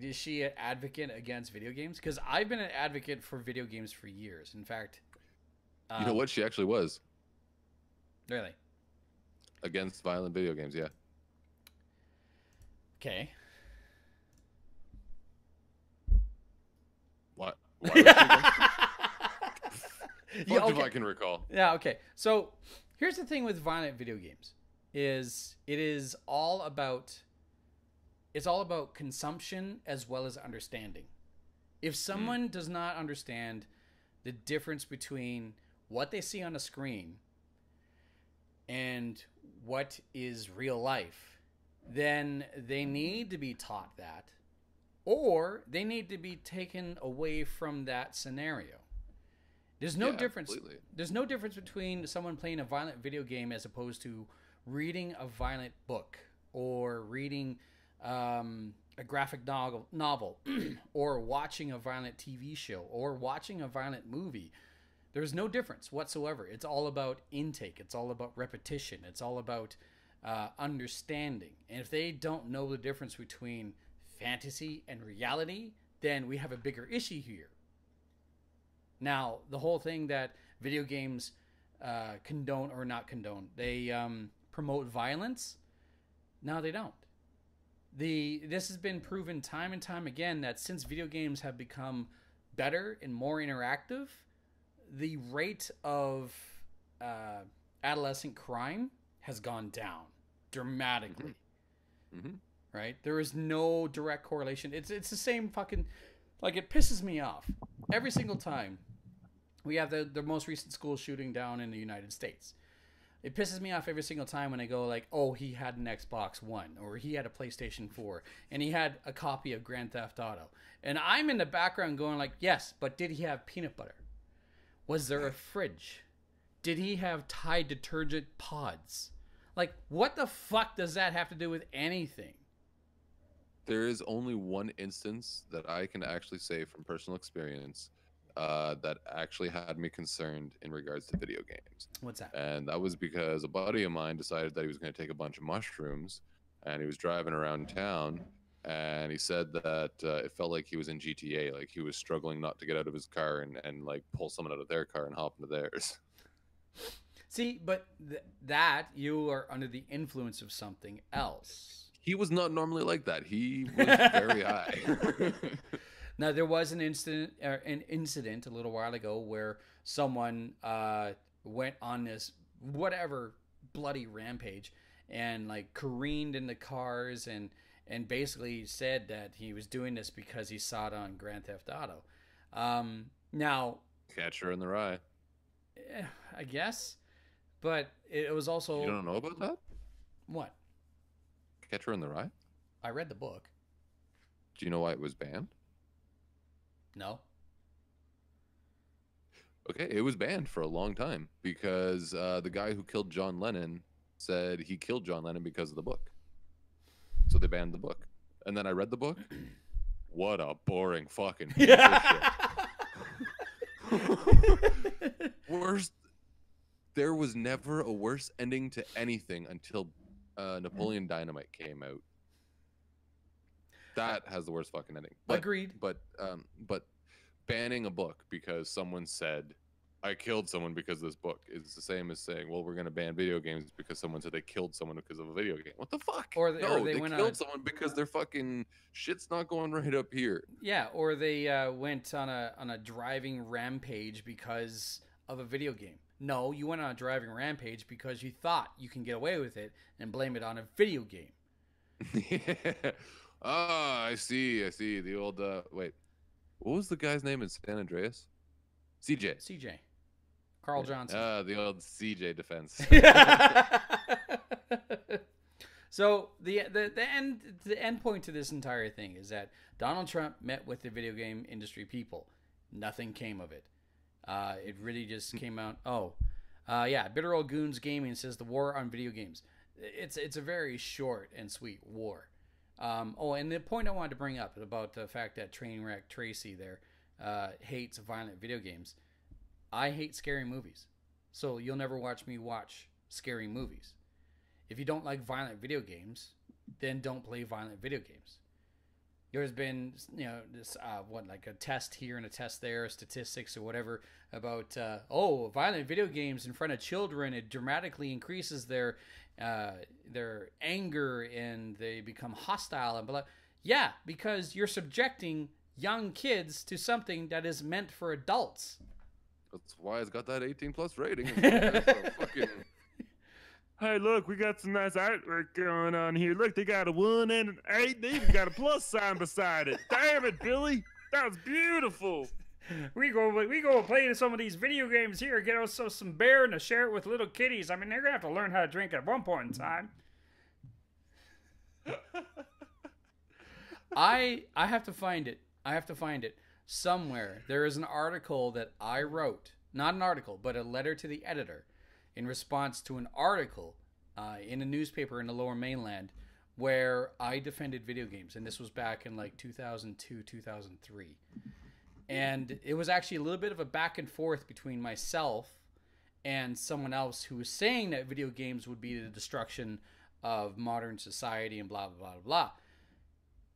[SPEAKER 2] is she an advocate against video games? Because I've been an advocate for video games for years. In fact...
[SPEAKER 1] you know what? She actually was.
[SPEAKER 2] Really?
[SPEAKER 1] Against violent video games, yeah.
[SPEAKER 2] Okay.
[SPEAKER 1] What? Why was she
[SPEAKER 2] Yeah, okay.
[SPEAKER 1] If I can recall.
[SPEAKER 2] Yeah, okay. So, here's the thing with violent video games. It's all about consumption as well as understanding. If someone does not understand the difference between what they see on a screen and what is real life, then they need to be taught that, or they need to be taken away from that scenario. There's no difference. Absolutely. There's no difference between someone playing a violent video game as opposed to reading a violent book or reading a graphic novel or watching a violent TV show or watching a violent movie. There's no difference whatsoever. It's all about intake. It's all about repetition. It's all about understanding. And if they don't know the difference between fantasy and reality, then we have a bigger issue here. Now, the whole thing that video games condone or not condone, they promote violence. No, they don't. This has been proven time and time again that since video games have become better and more interactive, the rate of adolescent crime has gone down dramatically. Mm-hmm. Right? There is no direct correlation. It's the same fucking... Like, it pisses me off every single time We have the most recent school shooting down in the United States. It pisses me off every single time when I go like, oh, he had an Xbox One or he had a PlayStation 4 and he had a copy of Grand Theft Auto. And I'm in the background going like, yes, but did he have peanut butter? Was there a fridge? Did he have Tide detergent pods? Like, what the fuck does that have to do with anything?
[SPEAKER 1] There is only one instance that I can actually say from personal experience that actually had me concerned in regards to video games.
[SPEAKER 2] What's that?
[SPEAKER 1] And that was because a buddy of mine decided that he was going to take a bunch of mushrooms, and he was driving around town, and he said that it felt like he was in GTA, like he was struggling not to get out of his car and like pull someone out of their car and hop into theirs.
[SPEAKER 2] See, but that you are under the influence of something else.
[SPEAKER 1] He was not normally like that. He was very high.
[SPEAKER 2] Now, there was an incident a little while ago where someone went on this whatever bloody rampage and like careened in the cars and basically said that he was doing this because he saw it on Grand Theft Auto. Now,
[SPEAKER 1] Catcher in the Rye.
[SPEAKER 2] I guess, but it was also.
[SPEAKER 1] You don't know about that?
[SPEAKER 2] What?
[SPEAKER 1] Catcher in the Rye?
[SPEAKER 2] I read the book.
[SPEAKER 1] Do you know why it was banned?
[SPEAKER 2] No.
[SPEAKER 1] Okay, it was banned for a long time because the guy who killed John Lennon said he killed John Lennon because of the book. So they banned the book. And then I read the book. What a boring fucking piece of shit. Worst. There was never a worse ending to anything until Napoleon Dynamite came out. That has the worst fucking ending.
[SPEAKER 2] Agreed.
[SPEAKER 1] But banning a book because someone said I killed someone because of this book is the same as saying, well, we're going to ban video games because someone said they killed someone because of a video game. What the fuck?
[SPEAKER 2] Or they
[SPEAKER 1] killed someone because their fucking shit's not going right up here.
[SPEAKER 2] Yeah, or they went on a driving rampage because of a video game. No, you went on a driving rampage because you thought you can get away with it and blame it on a video game.
[SPEAKER 1] Yeah. Ah, I see. The old, wait. What was the guy's name in San Andreas? CJ.
[SPEAKER 2] Carl Johnson.
[SPEAKER 1] The old CJ defense.
[SPEAKER 2] So the end point to this entire thing is that Donald Trump met with the video game industry people. Nothing came of it. It really just came out. Bitter Old Goons Gaming says the war on video games. It's a very short and sweet war. And the point I wanted to bring up about the fact that Trainwreck Tracy there hates violent video games. I hate scary movies. So you'll never watch me watch scary movies. If you don't like violent video games, then don't play violent video games. There's been, this, like a test here and a test there, statistics or whatever about, violent video games in front of children, it dramatically increases their anger and they become hostile and blah. Yeah, because you're subjecting young kids to something that is meant for adults.
[SPEAKER 1] That's why it's got that 18 plus rating. Fucking...
[SPEAKER 3] Hey, look, we got some nice artwork going on here. Look, they got a 1 and an 8. They even got a plus sign beside it. Damn it, Billy. That was beautiful. We go play some of these video games here. Get us some beer and share it with little kiddies. I mean, they're going to have to learn how to drink at one point in time.
[SPEAKER 2] I have to find it. Somewhere there is an article that I wrote. Not an article, but a letter to the editor in response to an article in a newspaper in the Lower Mainland where I defended video games. And this was back in like 2002, 2003. And it was actually a little bit of a back and forth between myself and someone else who was saying that video games would be the destruction of modern society and blah, blah, blah, blah.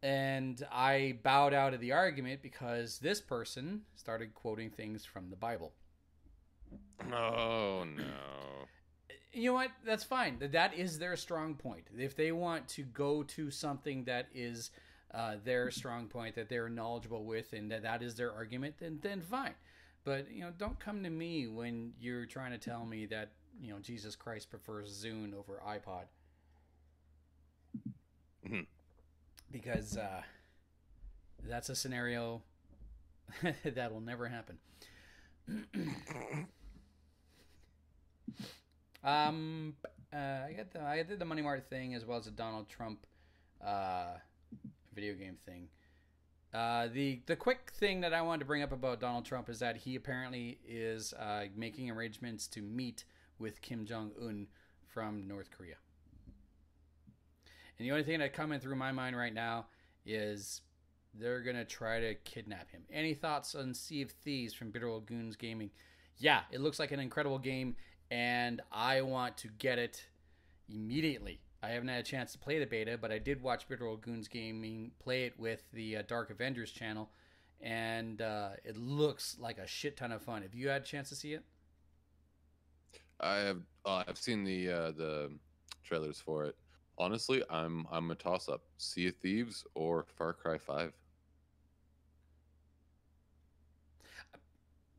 [SPEAKER 2] And I bowed out of the argument because this person started quoting things from the Bible.
[SPEAKER 1] Oh, no.
[SPEAKER 2] You know what? That's fine. That is their strong point. If they want to go to something that is their strong point, that they're knowledgeable with, and that is their argument, then fine. But, don't come to me when you're trying to tell me that, Jesus Christ prefers Zune over iPod.
[SPEAKER 1] Mm-hmm.
[SPEAKER 2] Because that's a scenario that will never happen. I did the Money Mart thing as well as the Donald Trump video game thing. The quick thing that I wanted to bring up about Donald Trump is that he apparently is making arrangements to meet with Kim Jong-un from North Korea. And the only thing that coming through my mind right now is they're going to try to kidnap him. Any thoughts on Sea of Thieves from Bitter Old Goons Gaming? Yeah, it looks like an incredible game, and I want to get it immediately. I haven't had a chance to play the beta, but I did watch Bitter Old Goons Gaming play it with the Dark Avengers channel, and it looks like a shit ton of fun. Have you had a chance to see it?
[SPEAKER 1] I have. I've seen the trailers for it. Honestly, I'm a toss up: Sea of Thieves or Far Cry 5.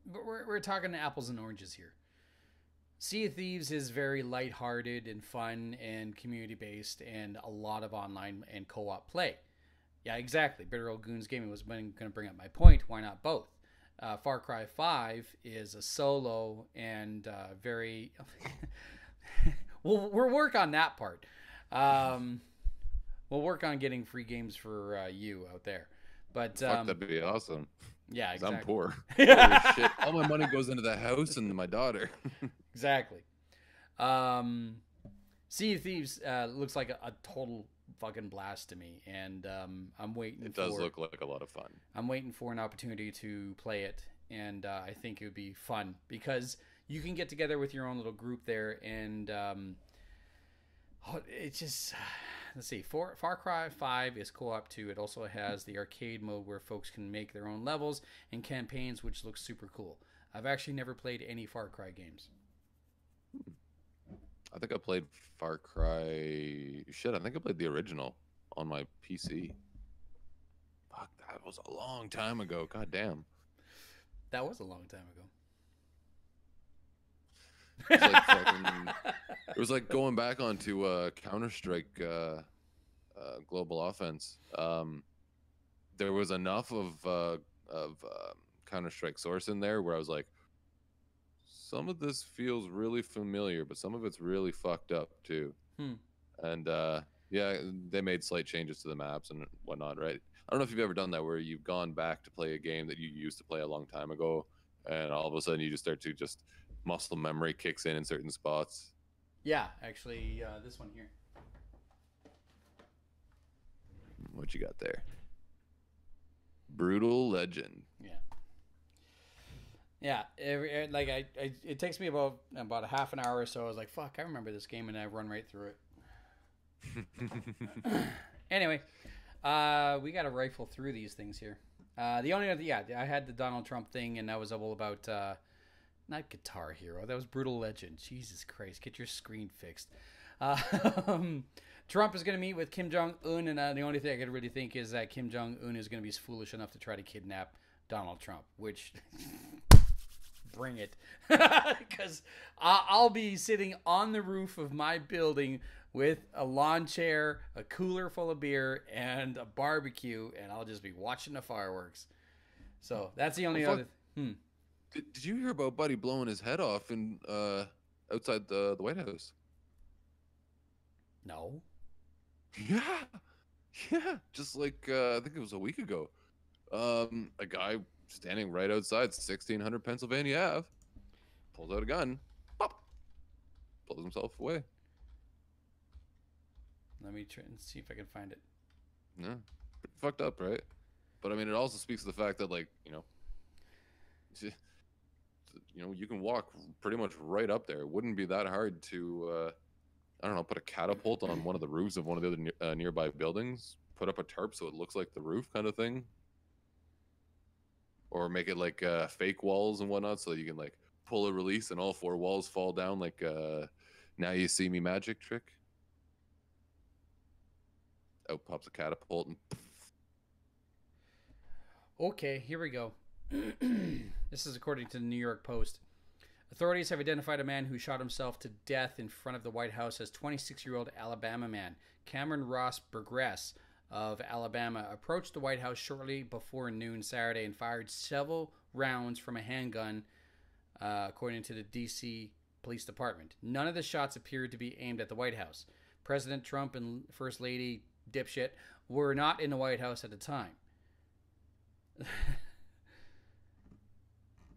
[SPEAKER 2] But we're talking apples and oranges here. Sea of Thieves is very lighthearted and fun and community-based and a lot of online and co-op play. Yeah, exactly. Bitter Old Goons Gaming was going to bring up my point. Why not both? Far Cry 5 is a solo and very... we'll work on that part. We'll work on getting free games for you out there. But
[SPEAKER 1] Fuck, that'd be awesome.
[SPEAKER 2] Yeah, exactly.
[SPEAKER 1] I'm poor. Holy shit. All my money goes into the house and my daughter.
[SPEAKER 2] Exactly. Sea of Thieves looks like a total fucking blast to me, and I'm waiting.
[SPEAKER 1] It does look like a lot of fun.
[SPEAKER 2] I'm waiting for an opportunity to play it, and I think it would be fun because you can get together with your own little group there, and it's just. Let's see. Far Cry 5 is co-op too. It also has the arcade mode where folks can make their own levels and campaigns, which looks super cool. I've actually never played any Far Cry games.
[SPEAKER 1] I think I played Far Cry... Shit, I think I played the original on my PC. Fuck, that was a long time ago. God damn.
[SPEAKER 2] That was a long time ago.
[SPEAKER 1] It was like fucking... It was like going back onto Counter-Strike Global Offense. There was enough of Counter-Strike Source in there where I was like, some of this feels really familiar, but some of it's really fucked up too. And yeah, they made slight changes to the maps and whatnot, right? I don't know if you've ever done that where you've gone back to play a game that you used to play a long time ago, and all of a sudden you just start to muscle memory kicks in certain spots.
[SPEAKER 2] Yeah, actually, this one here.
[SPEAKER 1] What you got there? Brutal Legend.
[SPEAKER 2] Yeah. It takes me about a half an hour or so. I was like, fuck, I remember this game, and I run right through it. Anyway, we got to rifle through these things here. The only other, I had the Donald Trump thing, and that was all about... not Guitar Hero. That was Brutal Legend. Jesus Christ. Get your screen fixed. Trump is going to meet with Kim Jong-un, and the only thing I could really think is that Kim Jong-un is going to be foolish enough to try to kidnap Donald Trump, which... bring it. Because I'll be sitting on the roof of my building with a lawn chair, a cooler full of beer, and a barbecue, and I'll just be watching the fireworks. So that's the only other...
[SPEAKER 1] Did you hear about Buddy blowing his head off in outside the White House?
[SPEAKER 2] No.
[SPEAKER 1] Yeah. Just like I think it was a week ago. A guy standing right outside 1600 Pennsylvania Ave pulls out a gun, pop, pulls himself away.
[SPEAKER 2] Let me try and see if I can find it.
[SPEAKER 1] Yeah, pretty fucked up, right? But I mean, it also speaks to the fact that, like, you can walk pretty much right up there. It wouldn't be that hard to, I don't know, put a catapult on one of the roofs of one of the other nearby buildings, put up a tarp so it looks like the roof kind of thing. Or make it like fake walls and whatnot so that you can like pull a release and all four walls fall down like Now You See Me magic trick. Out pops a catapult and...
[SPEAKER 2] Okay, here we go. This is according to the New York Post. Authorities have identified a man who shot himself to death in front of the White House as 26-year-old Alabama man Cameron Ross Burgress of Alabama approached the White House shortly before noon Saturday and fired several rounds from a handgun according to the D.C. Police Department. None of the shots appeared to be aimed at the White House. President Trump and First Lady dipshit were not in the White House at the time.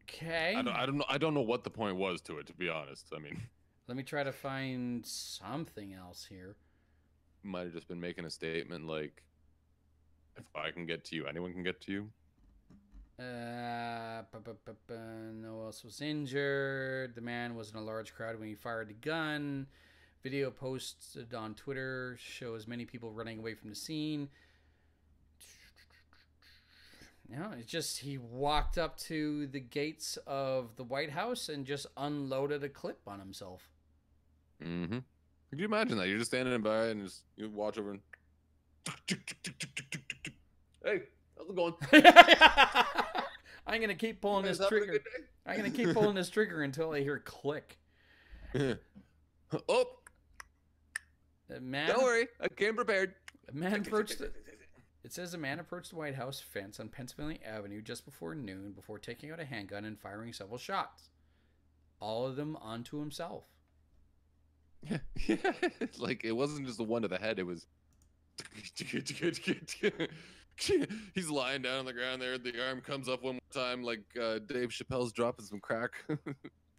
[SPEAKER 2] Okay.
[SPEAKER 1] I don't know what the point was to it, to be honest. I mean,
[SPEAKER 2] let me try to find something else here.
[SPEAKER 1] Might have just been making a statement like, if I can get to you, anyone can get to you.
[SPEAKER 2] No one else was injured. The man was in a large crowd when he fired the gun. Video posted on Twitter shows many people running away from the scene. No, it's just he walked up to the gates of the White House and just unloaded a clip on himself.
[SPEAKER 1] Mm-hmm. Could you imagine that? You're just standing by and just you watch over and hey, how's it going?
[SPEAKER 2] I'm gonna keep pulling this trigger. I'm gonna keep pulling this trigger until I hear click.
[SPEAKER 1] Oh,
[SPEAKER 2] man!
[SPEAKER 1] Don't worry, I came prepared.
[SPEAKER 2] A man approached the. It says a man approached the White House fence on Pennsylvania Avenue just before noon before taking out a handgun and firing several shots. All of them onto himself.
[SPEAKER 1] Yeah, like it wasn't just the one to the head. It was. He's lying down on the ground there. The arm comes up one more time, like Dave Chappelle's dropping some crack.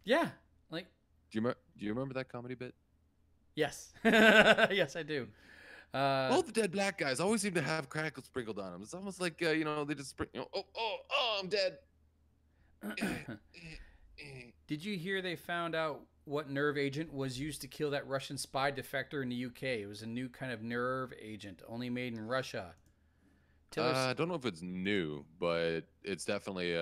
[SPEAKER 2] Yeah, like.
[SPEAKER 1] Do you remember that comedy bit?
[SPEAKER 2] Yes, yes, I do.
[SPEAKER 1] All the dead black guys always seem to have crackle sprinkled on them. It's almost like they just I'm dead.
[SPEAKER 2] Did you hear they found out what nerve agent was used to kill that Russian spy defector in the UK? It was a new kind of nerve agent, only made in Russia.
[SPEAKER 1] I don't know if it's new, but it's definitely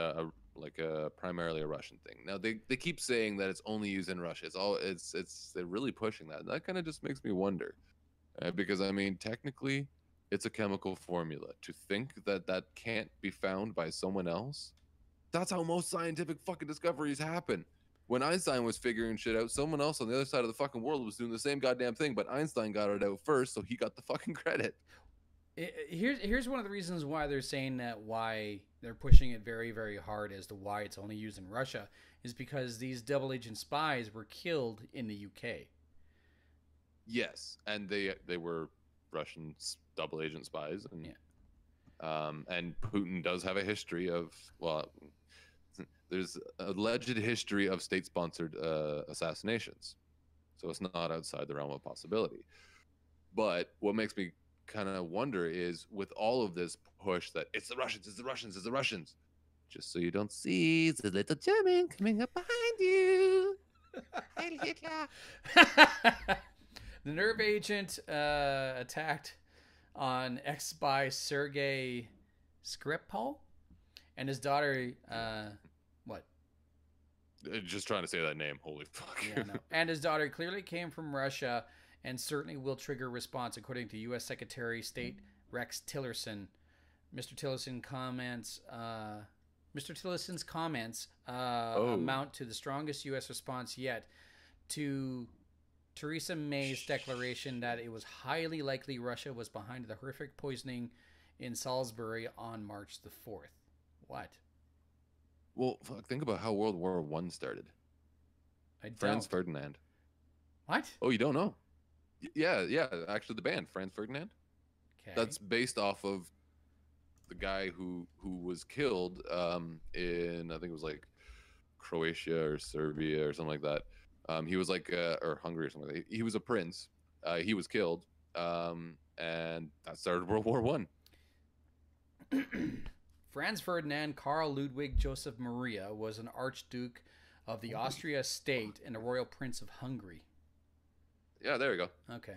[SPEAKER 1] primarily a Russian thing. Now they keep saying that it's only used in Russia. They're really pushing that. And that kind of just makes me wonder. Because, I mean, technically, it's a chemical formula. To think that that can't be found by someone else, that's how most scientific fucking discoveries happen. When Einstein was figuring shit out, someone else on the other side of the fucking world was doing the same goddamn thing, but Einstein got it out first, so he got the fucking credit.
[SPEAKER 2] Here's one of the reasons why they're saying that why they're pushing it very, very hard as to why it's only used in Russia is because these double agent spies were killed in the UK.
[SPEAKER 1] Yes, and they were Russian double agent spies, and and Putin does have a history of there's alleged history of state-sponsored assassinations, so it's not outside the realm of possibility. But what makes me kind of wonder is with all of this push that it's the Russians, it's the Russians, it's the Russians, just so you don't see the little German coming up behind you. Heil Hitler.
[SPEAKER 2] The nerve agent attacked on ex-spy Sergei Skripal and his daughter, what?
[SPEAKER 1] Just trying to say that name. Holy fuck.
[SPEAKER 2] Yeah, no. And his daughter clearly came from Russia and certainly will trigger response, according to U.S. Secretary of State Rex Tillerson. Mr. Tillerson's comments amount to the strongest U.S. response yet to Theresa May's declaration that it was highly likely Russia was behind the horrific poisoning in Salisbury on March the 4th. What?
[SPEAKER 1] Well, fuck, think about how World War I started. Franz Ferdinand.
[SPEAKER 2] What?
[SPEAKER 1] Oh, you don't know? Yeah. Actually, the band Franz Ferdinand.
[SPEAKER 2] Okay.
[SPEAKER 1] That's based off of the guy who was killed in, I think it was like Croatia or Serbia or something like that. He was like, or Hungary or something like that. He was a prince. He was killed, and that started World War I.
[SPEAKER 2] Franz Ferdinand Karl Ludwig Joseph Maria was an Archduke of the Austria state and a royal prince of Hungary.
[SPEAKER 1] Yeah, there we go.
[SPEAKER 2] Okay.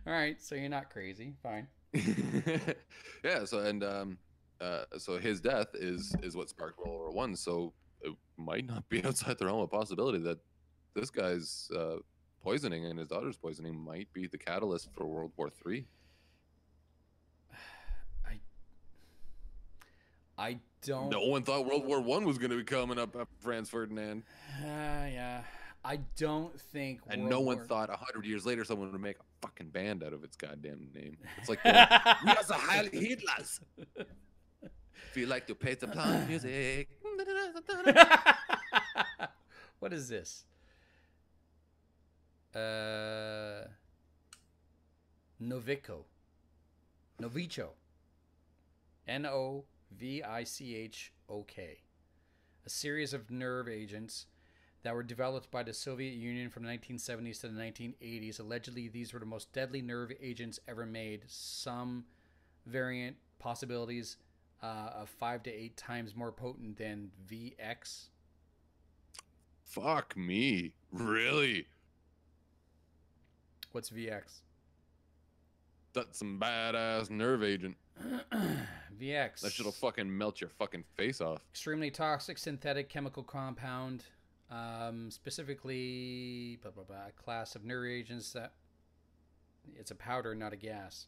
[SPEAKER 2] All right, so you're not crazy. Fine.
[SPEAKER 1] Yeah. So his death is what sparked World War One. So it might not be outside the realm of possibility that this guy's poisoning and his daughter's poisoning might be the catalyst for World War III.
[SPEAKER 2] I don't.
[SPEAKER 1] No one thought World War I was going to be coming up after Franz Ferdinand.
[SPEAKER 2] Yeah. I don't think.
[SPEAKER 1] And no one thought 100 years later someone would make a fucking band out of its goddamn name. It's like, we are the Heil Hitlers. If you like to play the plant music.
[SPEAKER 2] What is this? Novicho. Novichok. A series of nerve agents that were developed by the Soviet Union from the 1970s to the 1980s. Allegedly, these were the most deadly nerve agents ever made. Some variant possibilities of 5 to 8 times more potent than VX.
[SPEAKER 1] Fuck me. Really?
[SPEAKER 2] What's VX?
[SPEAKER 1] That's some badass nerve agent.
[SPEAKER 2] VX.
[SPEAKER 1] That shit'll fucking melt your fucking face off.
[SPEAKER 2] Extremely toxic synthetic chemical compound. Specifically, a class of nerve agents that it's a powder, not a gas.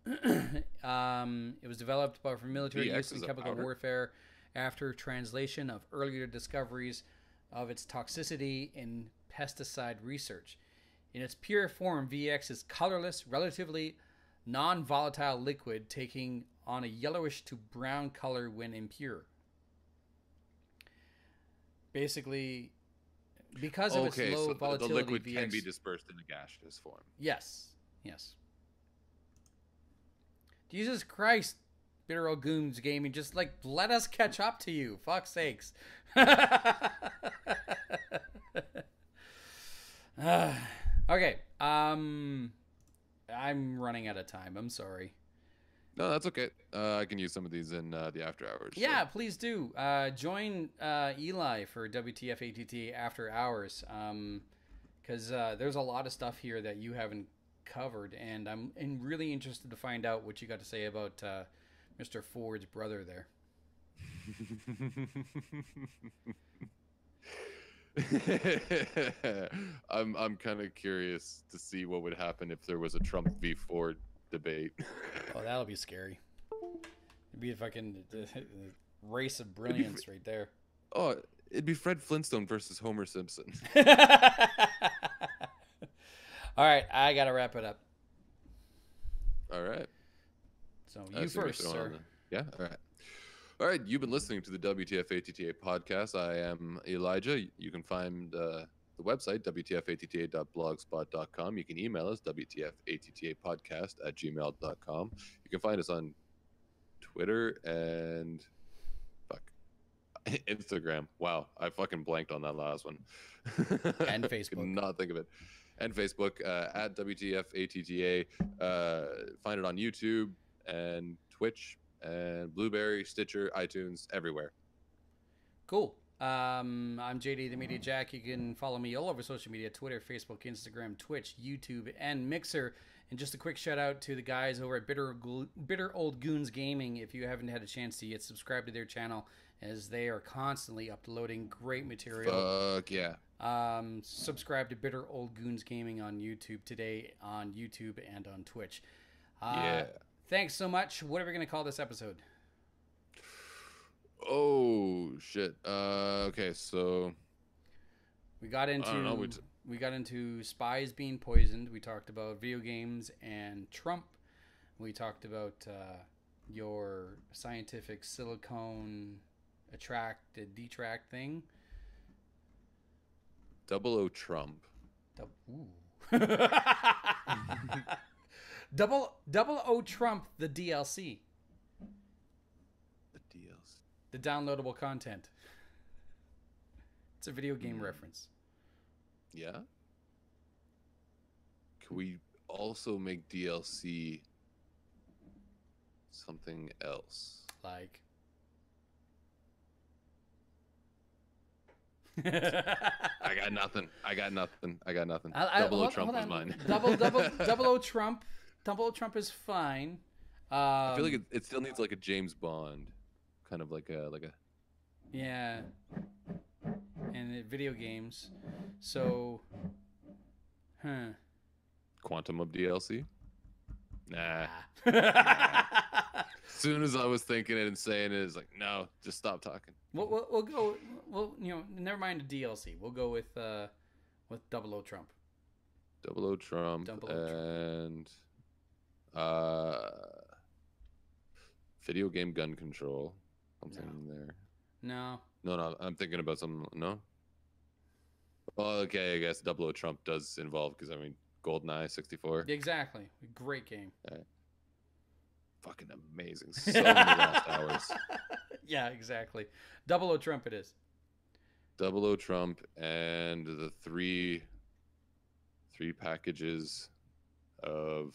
[SPEAKER 2] It was developed for military use in chemical warfare after translation of earlier discoveries of its toxicity in pesticide research. In its pure form, VX is colorless, relatively non-volatile liquid, taking on a yellowish to brown color when impure. Basically, because of its low volatility,
[SPEAKER 1] the liquid
[SPEAKER 2] VX
[SPEAKER 1] can be dispersed in a gaseous form.
[SPEAKER 2] Yes. Jesus Christ, Bitter Old Goons Gaming, just like let us catch up to you. Fuck's sakes. Okay. I'm running out of time. I'm sorry.
[SPEAKER 1] No, that's okay. I can use some of these in the after hours.
[SPEAKER 2] Yeah, please do. Join Eli for WTF ATT after hours. Because there's a lot of stuff here that you haven't covered, and I'm really interested to find out what you got to say about Mr. Ford's brother there.
[SPEAKER 1] I'm kind of curious to see what would happen if there was a Trump v. Ford debate.
[SPEAKER 2] Oh, that'll be scary. It'd be a fucking race of brilliance right there.
[SPEAKER 1] Oh, it'd be Fred Flintstone versus Homer Simpson.
[SPEAKER 2] All right, I gotta wrap it up.
[SPEAKER 1] All right.
[SPEAKER 2] So you first, sir.
[SPEAKER 1] Yeah. All right. You've been listening to the WTF ATTA podcast. I am Elijah. You can find the website wtfatta.blogspot.com. You can email us wtfattapodcast@gmail.com. You can find us on Twitter and Instagram. Wow, I fucking blanked on that last one.
[SPEAKER 2] And Facebook.
[SPEAKER 1] Could not think of it. And Facebook at WTFATTA. Find it on YouTube and Twitch and Blueberry, Stitcher, iTunes, everywhere.
[SPEAKER 2] Cool. I'm JD the Media Jack. You can follow me all over social media: Twitter, Facebook, Instagram, Twitch, YouTube, and Mixer. And just a quick shout out to the guys over at Bitter Old Goons Gaming. If you haven't had a chance to yet, subscribe to their channel, as they are constantly uploading great material.
[SPEAKER 1] Fuck yeah.
[SPEAKER 2] Subscribe to Bitter Old Goons Gaming on YouTube today, on YouTube and on Twitch.
[SPEAKER 1] Yeah.
[SPEAKER 2] Thanks so much. What are we going to call this episode?
[SPEAKER 1] Oh shit. Okay, so
[SPEAKER 2] we got into spies being poisoned. We talked about video games and Trump. We talked about your scientific silicone detract thing.
[SPEAKER 1] 00 Trump.
[SPEAKER 2] Double O Trump, the DLC. The downloadable content. It's a video game reference.
[SPEAKER 1] Yeah? Can we also make DLC something else?
[SPEAKER 2] Like?
[SPEAKER 1] I got nothing. Double O Trump is mine.
[SPEAKER 2] Double O Trump. Double O Trump is fine.
[SPEAKER 1] I feel like it still needs like a James Bond. Kind of like a
[SPEAKER 2] yeah, and video games. So,
[SPEAKER 1] Quantum of DLC. Nah. As soon as I was thinking it and saying it, it's like, no, just stop talking.
[SPEAKER 2] We'll go. Well, never mind the DLC. We'll go with 00 Trump.
[SPEAKER 1] 00 Trump and video game gun control. Something in there.
[SPEAKER 2] No.
[SPEAKER 1] No, I'm thinking about some. No. Well, okay, I guess 00 Trump does involve because I mean GoldenEye 64.
[SPEAKER 2] Exactly. Great game.
[SPEAKER 1] Fucking amazing. So many lost hours.
[SPEAKER 2] Yeah, exactly. 00 Trump it is.
[SPEAKER 1] 00 Trump and the three packages of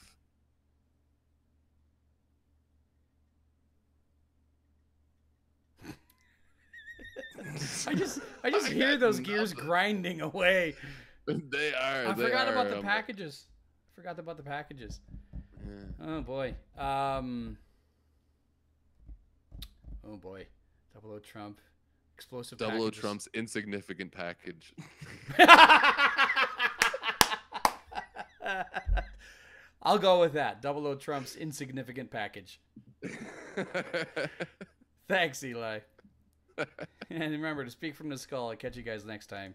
[SPEAKER 2] I just hear those gears grinding away.
[SPEAKER 1] They are.
[SPEAKER 2] I forgot about the packages. Forgot about the packages. Yeah. Oh boy. Oh boy. 00 Trump. Explosive
[SPEAKER 1] 00
[SPEAKER 2] packages.
[SPEAKER 1] Trump's insignificant package.
[SPEAKER 2] I'll go with that. 00 Trump's insignificant package. Thanks, Eli. And remember to speak from the skull. I'll catch you guys next time.